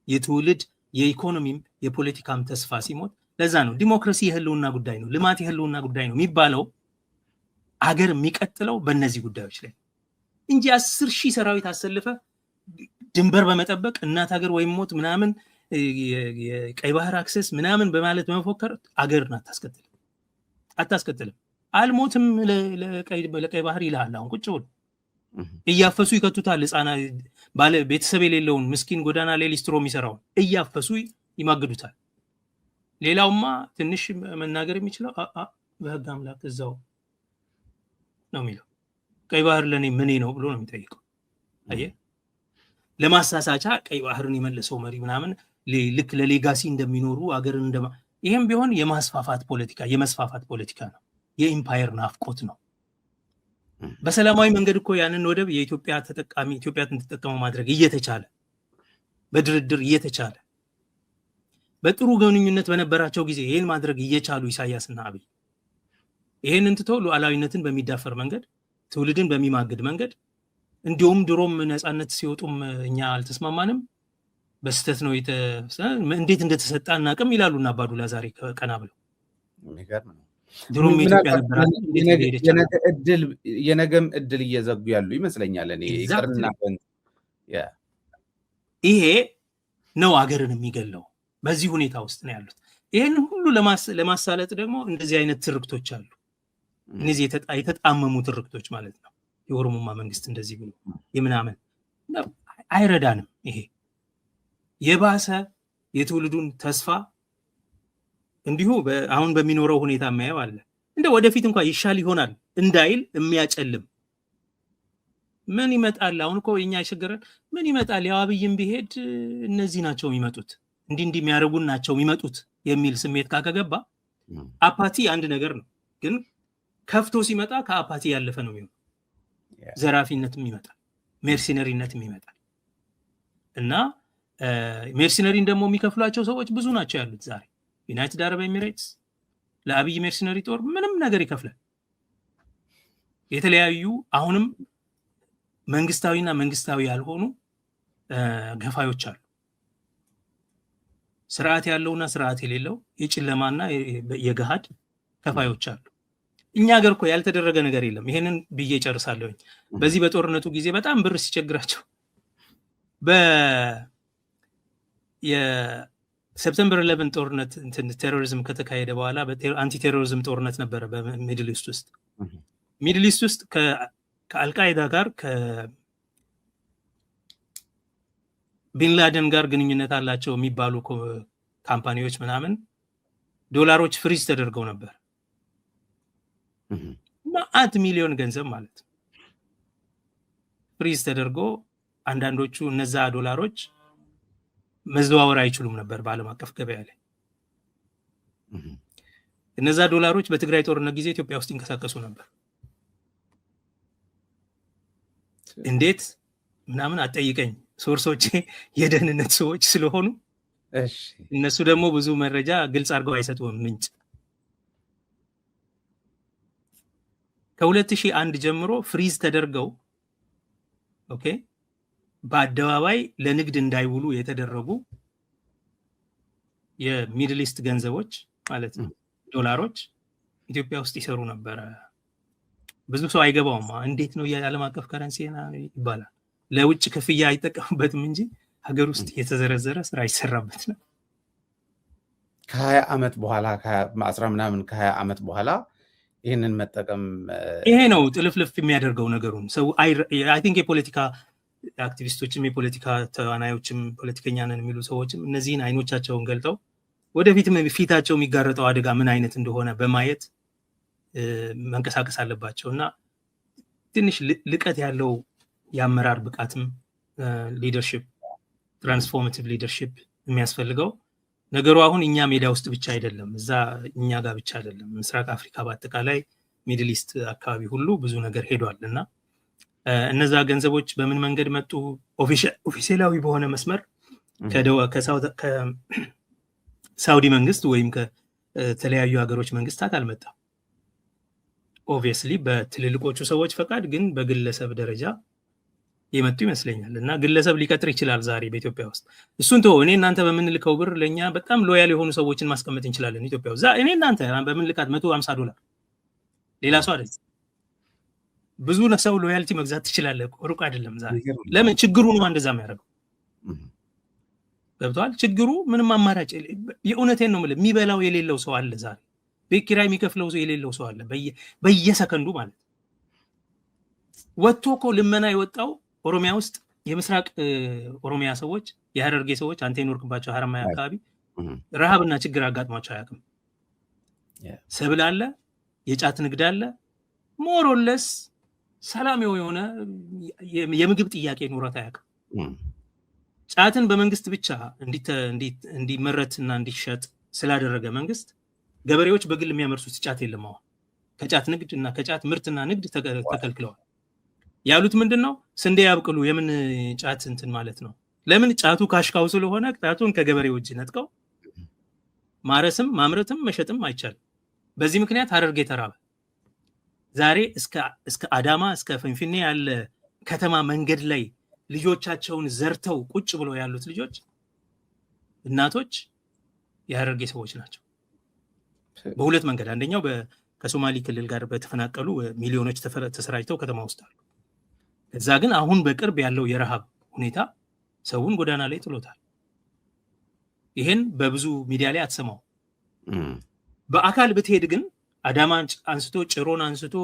የትውልድ የኢኮኖሚም የፖለቲካም ተስፋ ሲሞት፣ ለዛ ነው ዲሞክራሲ የህልውና ጉዳይ ነው፣ ልማት የህልውና ጉዳይ ነው የሚባለው። አገር የሚቀጥለው በእነዚህ ጉዳዮች ላይ እንጂ 10,000 ሰራዊት አሰልፈ ድንበር በመጠበቅ እናት ሀገር ወይም ሞት ምናምን የቀይ ባህር አክሰስ ምናምን በማለት በመፎከር አገርን አታስቀጥልም። አልሞትም ለቀይ ባህር ይልሃል። አሁን ቁጭ ብሎ እያፈሱ ይከቱታል። ህፃናት ባለ ቤተሰብ የሌለውን ምስኪን ጎዳና ላይ ሊስትሮ የሚሰራውን እያፈሱ ይማግዱታል። ሌላውማ ትንሽ መናገር የሚችለው በህግ አምላክ እዛው ነው የሚለው። ቀይ ባህር ለኔ ምኔ ነው ብሎ ነው የሚጠይቀው። አየህ፣ ለማሳሳቻ ቀይ ባህርን የመለሰው መሪ ምናምን ልክ ለሌጋሲ እንደሚኖሩ አገርን ይሄም ቢሆን የመስፋፋት ፖለቲካ ነው። የኢምፓየር ናፍቆት ነው። በሰላማዊ መንገድ እኮ ያንን ወደብ የኢትዮጵያ ተጠቃሚ ማድረግ እየተቻለ በድርድር እየተቻለ በጥሩ ግንኙነት በነበራቸው ጊዜ ይሄን ማድረግ እየቻሉ ኢሳያስና አብይ ይሄንን ትተው ሉዓላዊነትን በሚዳፈር መንገድ ትውልድን በሚማግድ መንገድ እንዲሁም ድሮም ነፃነት ሲወጡም እኛ አልተስማማንም በስተት ነው እንዴት እንደተሰጣ እናቅም ይላሉና አባዱላ ዛሬ ቀና ብለው የሚገርም ነው። ድሮም ኢትዮጵያ ነበር የነገም እድል እየዘጉ ያሉ ይመስለኛል። እኔ ይቅርና ይሄ ነው አገርን የሚገለው። በዚህ ሁኔታ ውስጥ ነው ያሉት። ይሄን ሁሉ ለማሳለጥ ደግሞ እንደዚህ አይነት ትርክቶች አሉ። እነዚህ የተጣመሙ ትርክቶች ማለት ነው። የኦሮሞማ መንግስት እንደዚህ ብሎ የምናምን አይረዳንም። ይሄ የባሰ የትውልዱን ተስፋ እንዲሁ አሁን በሚኖረው ሁኔታ የሚያየው አለ። እንደ ወደፊት እንኳን ይሻል ይሆናል እንዳይል የሚያጨልም ምን ይመጣል? አሁን እኮ የኛ አይሸገረን ምን ይመጣል? ያው አብይም ቢሄድ እነዚህ ናቸው የሚመጡት፣ እንዲህ የሚያደርጉን ናቸው የሚመጡት የሚል ስሜት ካከገባ አፓቲ አንድ ነገር ነው፣ ግን ከፍቶ ሲመጣ ከአፓቲ ያለፈ ነው የሚሆነው። ዘራፊነትም ይመጣል፣ ሜርሲነሪነትም ይመጣል። እና ሜርሲነሪን ደግሞ የሚከፍሏቸው ሰዎች ብዙ ናቸው ያሉት ዛሬ። ዩናይትድ አረብ ኤሚሬትስ ለአብይ ሜርሲነሪ ጦር ምንም ነገር ይከፍላል። የተለያዩ አሁንም መንግስታዊና መንግስታዊ ያልሆኑ ገፋዮች አሉ። ስርዓት ያለውና ስርዓት የሌለው የጨለማና የገሃድ ከፋዮች አሉ። እኛ ሀገር እኮ ያልተደረገ ነገር የለም። ይሄንን ብዬ ጨርሳለሁ። በዚህ በጦርነቱ ጊዜ በጣም ብር ሲቸግራቸው የሴፕቴምበር 11 ጦርነት ቴሮሪዝም ከተካሄደ በኋላ አንቲ ቴሮሪዝም ጦርነት ነበረ በሚድል ኢስት ውስጥ። ሚድል ኢስት ውስጥ ከአልቃይዳ ጋር ከቢንላደን ጋር ግንኙነት አላቸው የሚባሉ ካምፓኒዎች ምናምን ዶላሮች ፍሪዝ ተደርገው ነበር። ማአት ሚሊዮን ገንዘብ ማለት ፍሪዝ ተደርጎ አንዳንዶቹ እነዛ ዶላሮች መዘዋወር አይችሉም ነበር በዓለም አቀፍ ገበያ ላይ። እነዛ ዶላሮች በትግራይ ጦርነት ጊዜ ኢትዮጵያ ውስጥ ይንቀሳቀሱ ነበር። እንዴት ምናምን አጠይቀኝ። ሶርሶቼ የደህንነት ሰዎች ስለሆኑ እነሱ ደግሞ ብዙ መረጃ ግልጽ አድርገው አይሰጡም። ምንጭ ከ2001 ጀምሮ ፍሪዝ ተደርገው ኦኬ በአደባባይ ለንግድ እንዳይውሉ የተደረጉ የሚድል ኢስት ገንዘቦች ማለት ነው ዶላሮች ኢትዮጵያ ውስጥ ይሰሩ ነበረ። ብዙ ሰው አይገባውም። እንዴት ነው የዓለም አቀፍ ከረንሲ ይባላል። ለውጭ ክፍያ አይጠቀሙበትም እንጂ ሀገር ውስጥ የተዘረዘረ ስራ ይሰራበት ነው። ከ20 ዓመት በኋላ ከ10 ምናምን ከ20 ዓመት በኋላ ይህንን መጠቀም ይሄ ነው ጥልፍልፍ የሚያደርገው ነገሩን። ሰው አይ ቲንክ የፖለቲካ አክቲቪስቶችም የፖለቲካ ተዋናዮችም ፖለቲከኛ ነን የሚሉ ሰዎችም እነዚህን አይኖቻቸውን ገልጠው ወደፊትም ፊታቸው የሚጋረጠው አደጋ ምን አይነት እንደሆነ በማየት መንቀሳቀስ አለባቸው እና ትንሽ ልቀት ያለው የአመራር ብቃትም ሊደርሺፕ ትራንስፎርማቲቭ ሊደርሺፕ የሚያስፈልገው ነገሩ አሁን እኛ ሜዳ ውስጥ ብቻ አይደለም፣ እዛ እኛ ጋር ብቻ አይደለም፣ ምስራቅ አፍሪካ በአጠቃላይ ሚድል ኢስት አካባቢ ሁሉ ብዙ ነገር ሄዷል እና እነዛ ገንዘቦች በምን መንገድ መጡ? ኦፊሴላዊ በሆነ መስመር ከሳውዲ መንግስት ወይም ከተለያዩ ሀገሮች መንግስታት አልመጣም። ኦብቪየስሊ በትልልቆቹ ሰዎች ፈቃድ፣ ግን በግለሰብ ደረጃ የመጡ ይመስለኛል እና ግለሰብ ሊቀጥር ይችላል ዛሬ በኢትዮጵያ ውስጥ። እሱን ተወው። እኔ እናንተ በምንልከው ብር ለእኛ በጣም ሎያል የሆኑ ሰዎችን ማስቀመጥ እንችላለን ኢትዮጵያ ውስጥ። እኔ እናንተ በምንልካት $150 ሌላ ሰው አይደል። ብዙ ሰው ሎያልቲ መግዛት ትችላለህ። ሩቅ አይደለም ዛሬ። ለምን ችግሩ ነው እንደዛ የሚያደርገው? ገብቷል? ችግሩ ምንም አማራጭ የእውነቴን ነው የምልህ። የሚበላው የሌለው ሰው አለ ዛሬ። ቤት ኪራይ የሚከፍለው ሰው የሌለው ሰው አለ በየሰከንዱ ማለት። ወጥቶ እኮ ልመና የወጣው ኦሮሚያ ውስጥ የምስራቅ ኦሮሚያ ሰዎች የሀረርጌ ሰዎች አንተ የኖርክባቸው ሀረማያ አካባቢ ረሃብና ችግር አጋጥሟቸው አያውቅም። ሰብል አለ፣ የጫት ንግድ አለ፣ ሞሮለስ ሰላም የሆነ የምግብ ጥያቄ ኖሮት አያውቅም። ጫትን በመንግስት ብቻ እንዲመረትና እንዲሸጥ ስላደረገ መንግስት ገበሬዎች በግል የሚያመርሱት ጫት የለም። አሁን ከጫት ንግድ እና ከጫት ምርትና ንግድ ተከልክለዋል። ያሉት ምንድነው? ስንዴ ያብቅሉ። የምን ጫት እንትን ማለት ነው? ለምን? ጫቱ ካሽካው ስለሆነ ጫቱን ከገበሬው እጅ ነጥቀው ማረስም ማምረትም መሸጥም አይቻልም። በዚህ ምክንያት ሀረርጌ ተራበ። ዛሬ እስከ አዳማ እስከ ፍንፍኔ ያለ ከተማ መንገድ ላይ ልጆቻቸውን ዘርተው ቁጭ ብለው ያሉት ልጆች እናቶች የሀረርጌ ሰዎች ናቸው። በሁለት መንገድ፣ አንደኛው ከሶማሌ ክልል ጋር በተፈናቀሉ ሚሊዮኖች ተሰራጭተው ከተማ ውስጥ አሉ። እዛ ግን አሁን በቅርብ ያለው የረሃብ ሁኔታ ሰውን ጎዳና ላይ ጥሎታል። ይሄን በብዙ ሚዲያ ላይ አትሰማው። በአካል ብትሄድ ግን አዳማን አንስቶ ጭሮን አንስቶ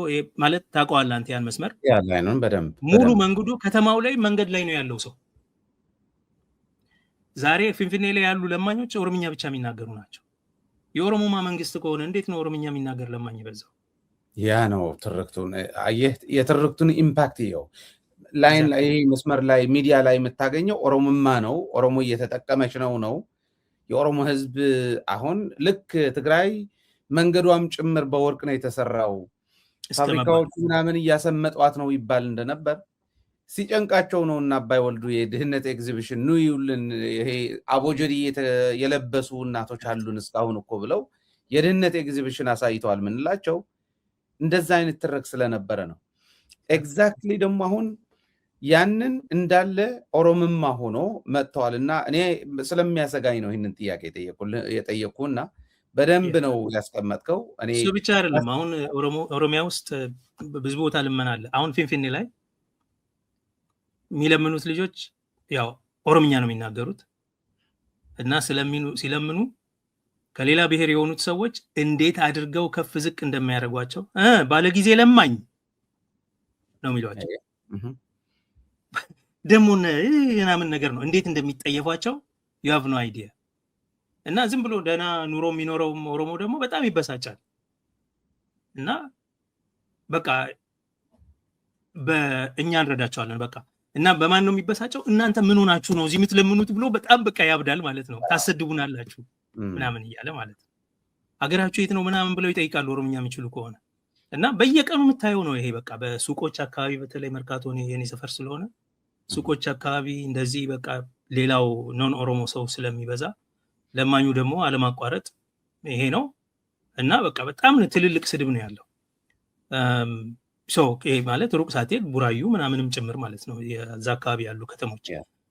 ማለት ታውቀዋለህ አንተ ያን መስመር ያላይነን በደንብ ሙሉ መንገዱ ከተማው ላይ መንገድ ላይ ነው ያለው ሰው። ዛሬ ፍንፍኔ ላይ ያሉ ለማኞች ኦሮምኛ ብቻ የሚናገሩ ናቸው። የኦሮሞማ መንግስት ከሆነ እንዴት ነው ኦሮምኛ የሚናገር ለማኝ በዛው? ያ ነው ትርክቱን የትርክቱን ኢምፓክት ይኸው ላይን ላይ መስመር ላይ ሚዲያ ላይ የምታገኘው ኦሮሞማ ነው። ኦሮሞ እየተጠቀመች ነው። የኦሮሞ ህዝብ አሁን ልክ ትግራይ መንገዷም ጭምር በወርቅ ነው የተሰራው፣ ፋብሪካዎቹ ምናምን እያሰመጧት ነው ይባል እንደነበር ሲጨንቃቸው ነው። እና አባይ ወልዱ የድህነት ኤግዚቢሽን ኑ ይውልን፣ ይሄ አቦጀዲ የለበሱ እናቶች አሉን እስካሁን እኮ ብለው የድህነት ኤግዚቢሽን አሳይተዋል ምንላቸው። እንደዛ አይነት ትርክ ስለነበረ ነው። ኤግዛክትሊ ደግሞ አሁን ያንን እንዳለ ኦሮምማ ሆኖ መጥተዋል። እና እኔ ስለሚያሰጋኝ ነው ይህንን ጥያቄ የጠየቁና በደንብ ነው ያስቀመጥከው። እሱ ብቻ አይደለም። አሁን ኦሮሚያ ውስጥ ብዙ ቦታ ልመና አለ። አሁን ፊንፊኔ ላይ የሚለምኑት ልጆች ያው ኦሮምኛ ነው የሚናገሩት እና ሲለምኑ ከሌላ ብሔር የሆኑት ሰዎች እንዴት አድርገው ከፍ ዝቅ እንደማያደርጓቸው ባለጊዜ ለማኝ ነው የሚሏቸው። ደግሞ ምናምን ነገር ነው እንዴት እንደሚጠየፏቸው you have no idea። እና ዝም ብሎ ደህና ኑሮ የሚኖረው ኦሮሞ ደግሞ በጣም ይበሳጫል። እና በቃ በእኛ እንረዳቸዋለን በቃ። እና በማን ነው የሚበሳጨው? እናንተ ምን ሆናችሁ ነው እዚህ የምትለምኑት ብሎ በጣም በቃ ያብዳል ማለት ነው። ታሰድቡናላችሁ ምናምን እያለ ማለት ነው። ሀገራችሁ የት ነው ምናምን ብለው ይጠይቃሉ ኦሮምኛ የሚችሉ ከሆነ። እና በየቀኑ የምታየው ነው ይሄ በቃ በሱቆች አካባቢ በተለይ መርካቶ የኔ ሰፈር ስለሆነ ሱቆች አካባቢ እንደዚህ በቃ ሌላው ኖን ኦሮሞ ሰው ስለሚበዛ ለማኙ ደግሞ አለማቋረጥ ይሄ ነው እና በቃ በጣም ትልልቅ ስድብ ነው ያለው። ይሄ ማለት ሩቅ ሳትሄድ ቡራዩ ምናምንም ጭምር ማለት ነው የዛ አካባቢ ያሉ ከተሞች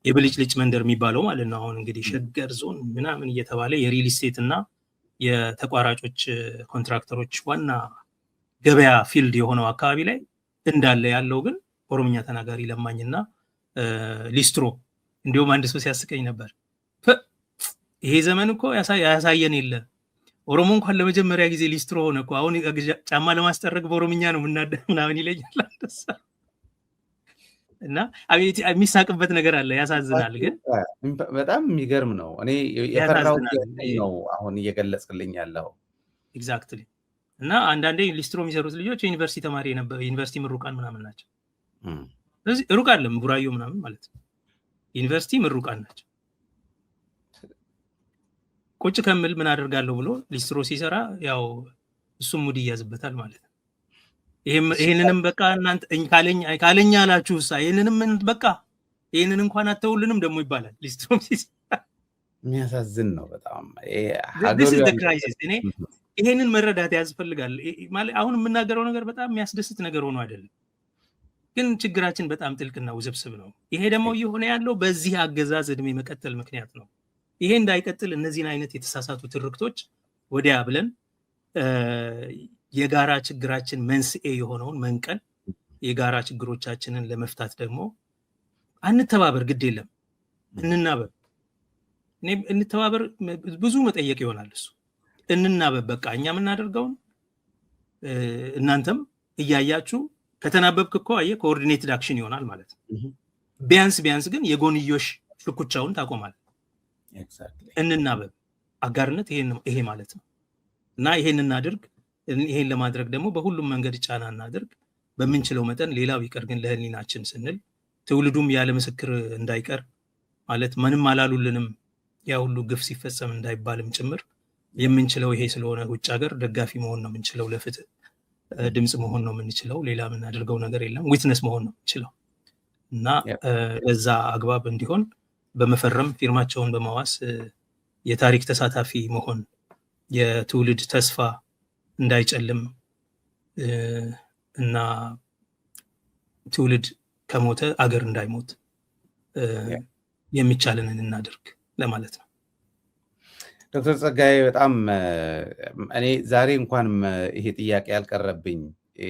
የብልጭልጭ መንደር የሚባለው ማለት ነው። አሁን እንግዲህ ሸገር ዞን ምናምን እየተባለ የሪል ስቴት እና የተቋራጮች ኮንትራክተሮች ዋና ገበያ ፊልድ የሆነው አካባቢ ላይ እንዳለ ያለው ግን ኦሮምኛ ተናጋሪ ለማኝና ሊስትሮ። እንዲሁም አንድ ሰው ሲያስቀኝ ነበር፣ ይሄ ዘመን እኮ ያሳየን የለ ኦሮሞ እንኳን ለመጀመሪያ ጊዜ ሊስትሮ ሆነ እኮ አሁን ጫማ ለማስጠረግ በኦሮምኛ ነው ምናምን ይለኛል። እና የሚሳቅበት ነገር አለ፣ ያሳዝናል። ግን በጣም የሚገርም ነው። እኔ የፈራሁት ነው አሁን እየገለጽክልኝ ያለው ኤግዛክትሊ። እና አንዳንዴ ሊስትሮ የሚሰሩት ልጆች የዩኒቨርሲቲ ተማሪ ነበር፣ ዩኒቨርሲቲ ምሩቃን ምናምን ናቸው። ስለዚህ ሩቅ አለም ቡራዮ ምናምን ማለት ነው ዩኒቨርሲቲ ምሩቃን ናቸው። ቁጭ ከምል ምን አደርጋለሁ ብሎ ሊስትሮ ሲሰራ ያው እሱም ሙድ ይያዝበታል ማለት ነው። ይሄንንም በቃ እናንተ ካለኛ አላችሁሳ ይሄንንም በቃ ይሄንን እንኳን አተውልንም ደግሞ ይባላል ሊስትሮ ሲሰራ። የሚያሳዝን ነው በጣም ክራይሲስ። እኔ ይሄንን መረዳት ያስፈልጋል ማለት አሁን የምናገረው ነገር በጣም የሚያስደስት ነገር ሆኖ አይደለም፣ ግን ችግራችን በጣም ጥልቅና ውስብስብ ነው። ይሄ ደግሞ እየሆነ ያለው በዚህ አገዛዝ እድሜ መቀጠል ምክንያት ነው። ይሄ እንዳይቀጥል እነዚህን አይነት የተሳሳቱ ትርክቶች ወዲያ ብለን የጋራ ችግራችን መንስኤ የሆነውን መንቀል፣ የጋራ ችግሮቻችንን ለመፍታት ደግሞ አንተባበር፣ ግድ የለም እንናበብ። እንተባበር ብዙ መጠየቅ ይሆናል እሱ። እንናበብ በቃ እኛ የምናደርገውን እናንተም እያያችሁ ከተናበብክ እኮ አየህ ኮኦርዲኔትድ አክሽን ይሆናል ማለት ነው። ቢያንስ ግን የጎንዮሽ ሽኩቻውን ታቆማል። እንናበብ፣ አጋርነት ይሄ ማለት ነው። እና ይሄን እናድርግ። ይሄን ለማድረግ ደግሞ በሁሉም መንገድ ጫና እናድርግ በምንችለው መጠን። ሌላው ይቀር ግን ለህሊናችን ስንል ትውልዱም ያለ ምስክር እንዳይቀር ማለት ምንም አላሉልንም ያ ሁሉ ግፍ ሲፈጸም እንዳይባልም ጭምር የምንችለው ይሄ ስለሆነ ውጭ ሀገር ደጋፊ መሆን ነው የምንችለው፣ ለፍትህ ድምጽ መሆን ነው የምንችለው። ሌላ የምናደርገው ነገር የለም። ዊትነስ መሆን ነው የምንችለው እና ለዛ አግባብ እንዲሆን በመፈረም ፊርማቸውን በማዋስ የታሪክ ተሳታፊ መሆን፣ የትውልድ ተስፋ እንዳይጨልም እና ትውልድ ከሞተ አገር እንዳይሞት የሚቻለንን እናድርግ ለማለት ነው። ዶክተር ጸጋዬ በጣም እኔ ዛሬ እንኳን ይሄ ጥያቄ ያልቀረብኝ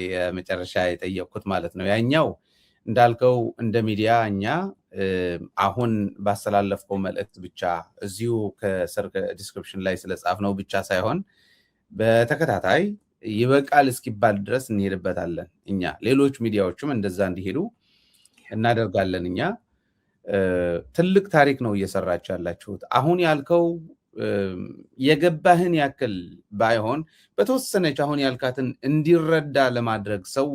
የመጨረሻ የጠየቅኩት ማለት ነው። ያኛው እንዳልከው እንደ ሚዲያ እኛ አሁን ባስተላለፍከው መልእክት ብቻ እዚሁ ከስር ዲስክሪፕሽን ላይ ስለጻፍነው ብቻ ሳይሆን በተከታታይ ይበቃል እስኪባል ድረስ እንሄድበታለን። እኛ ሌሎች ሚዲያዎችም እንደዛ እንዲሄዱ እናደርጋለን። እኛ ትልቅ ታሪክ ነው እየሰራችሁ ያላችሁት። አሁን ያልከው የገባህን ያክል ባይሆን በተወሰነች አሁን ያልካትን እንዲረዳ ለማድረግ ሰው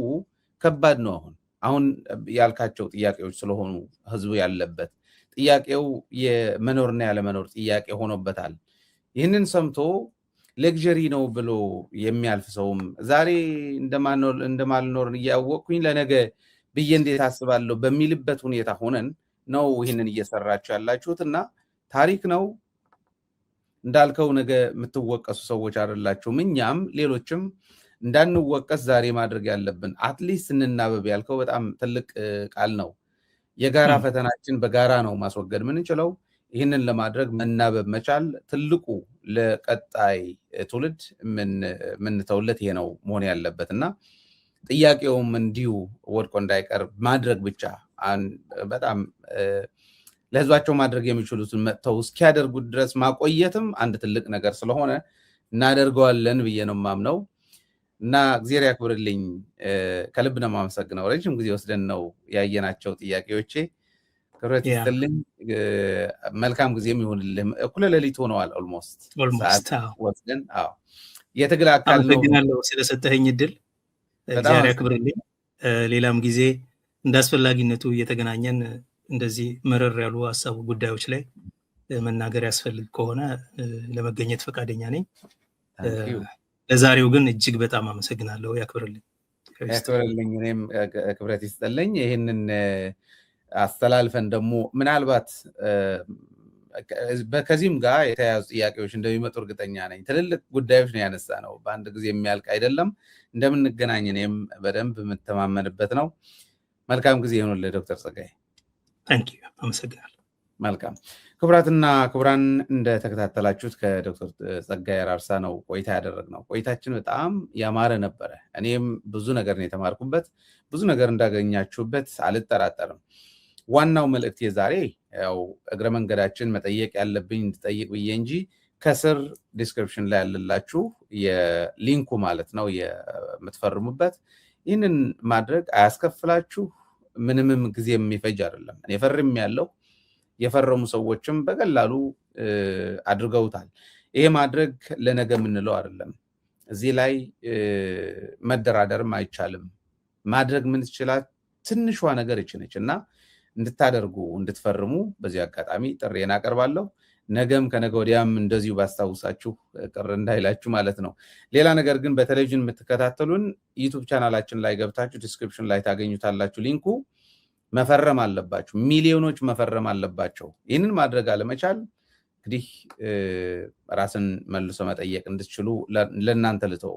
ከባድ ነው። አሁን ያልካቸው ጥያቄዎች ስለሆኑ ህዝቡ ያለበት ጥያቄው የመኖርና ያለመኖር ጥያቄ ሆኖበታል። ይህንን ሰምቶ ሌክዠሪ ነው ብሎ የሚያልፍ ሰውም ዛሬ እንደማልኖር እያወቅኩኝ ለነገ ብዬ እንዴት አስባለሁ በሚልበት ሁኔታ ሆነን ነው ይህንን እየሰራችሁ ያላችሁት እና ታሪክ ነው። እንዳልከው ነገ የምትወቀሱ ሰዎች አይደላችሁም። እኛም ሌሎችም እንዳንወቀስ ዛሬ ማድረግ ያለብን አትሊስት እንናበብ ያልከው በጣም ትልቅ ቃል ነው። የጋራ ፈተናችን በጋራ ነው ማስወገድ ምንችለው። ይህንን ለማድረግ መናበብ መቻል ትልቁ ለቀጣይ ትውልድ ምንተውለት ይሄ ነው መሆን ያለበት እና ጥያቄውም እንዲሁ ወድቆ እንዳይቀር ማድረግ ብቻ በጣም ለህዝባቸው ማድረግ የሚችሉትን መጥተው እስኪያደርጉት ድረስ ማቆየትም አንድ ትልቅ ነገር ስለሆነ እናደርገዋለን ብዬ ነው የማምነው እና እግዚአብሔር ያክብርልኝ። ከልብ ነው የማመሰግነው። ረጅም ጊዜ ወስደን ነው ያየናቸው ጥያቄዎቼ። ክብረት ይስጥልኝ። መልካም ጊዜም ይሁንልህ። እኩለ ሌሊት ሆነዋል ኦልሞስት ወስደን። የትግል አካል ነው። አመሰግናለሁ ስለሰጠኸኝ እድል። እግዚአብሔር ያክብርልኝ። ሌላም ጊዜ እንዳስፈላጊነቱ እየተገናኘን እንደዚህ መረር ያሉ ሀሳቡ ጉዳዮች ላይ መናገር ያስፈልግ ከሆነ ለመገኘት ፈቃደኛ ነኝ። ለዛሬው ግን እጅግ በጣም አመሰግናለሁ። ያክብርልኝ። ያክብርልኝ። እኔም ክብረት ይስጥልኝ። ይህንን አስተላልፈን ደግሞ ምናልባት ከዚህም ጋር የተያያዙ ጥያቄዎች እንደሚመጡ እርግጠኛ ነኝ። ትልልቅ ጉዳዮች ነው ያነሳ ነው፣ በአንድ ጊዜ የሚያልቅ አይደለም። እንደምንገናኝ እኔም በደንብ የምተማመንበት ነው። መልካም ጊዜ ይሁንልህ ዶክተር ጸጋዬ። አመሰግናለሁ። መልካም ክቡራትና ክቡራን፣ እንደተከታተላችሁት ከዶክተር ጸጋዬ አራርሳ ነው ቆይታ ያደረግነው። ቆይታችን በጣም ያማረ ነበረ። እኔም ብዙ ነገር ነው የተማርኩበት፣ ብዙ ነገር እንዳገኛችሁበት አልጠራጠርም። ዋናው መልእክት የዛሬ ያው እግረ መንገዳችን መጠየቅ ያለብኝ እንድጠይቅ ብዬ እንጂ ከስር ዲስክሪፕሽን ላይ ያለላችሁ የሊንኩ ማለት ነው የምትፈርሙበት፣ ይህንን ማድረግ አያስከፍላችሁ፣ ምንምም ጊዜ የሚፈጅ አይደለም። እኔ ፈርም ያለው የፈረሙ ሰዎችም በቀላሉ አድርገውታል። ይሄ ማድረግ ለነገ የምንለው አይደለም። እዚህ ላይ መደራደርም አይቻልም። ማድረግ ምን ትችላት ትንሿ ነገር ይችነች እና እንድታደርጉ እንድትፈርሙ በዚህ አጋጣሚ ጥሬን አቀርባለሁ። ነገም ከነገ ወዲያም እንደዚሁ ባስታውሳችሁ ቅር እንዳይላችሁ ማለት ነው። ሌላ ነገር ግን በቴሌቪዥን የምትከታተሉን ዩቱብ ቻናላችን ላይ ገብታችሁ ዲስክሪፕሽን ላይ ታገኙታላችሁ ሊንኩ። መፈረም አለባችሁ፣ ሚሊዮኖች መፈረም አለባቸው። ይህንን ማድረግ አለመቻል እንግዲህ ራስን መልሶ መጠየቅ እንድትችሉ ለእናንተ ልተው።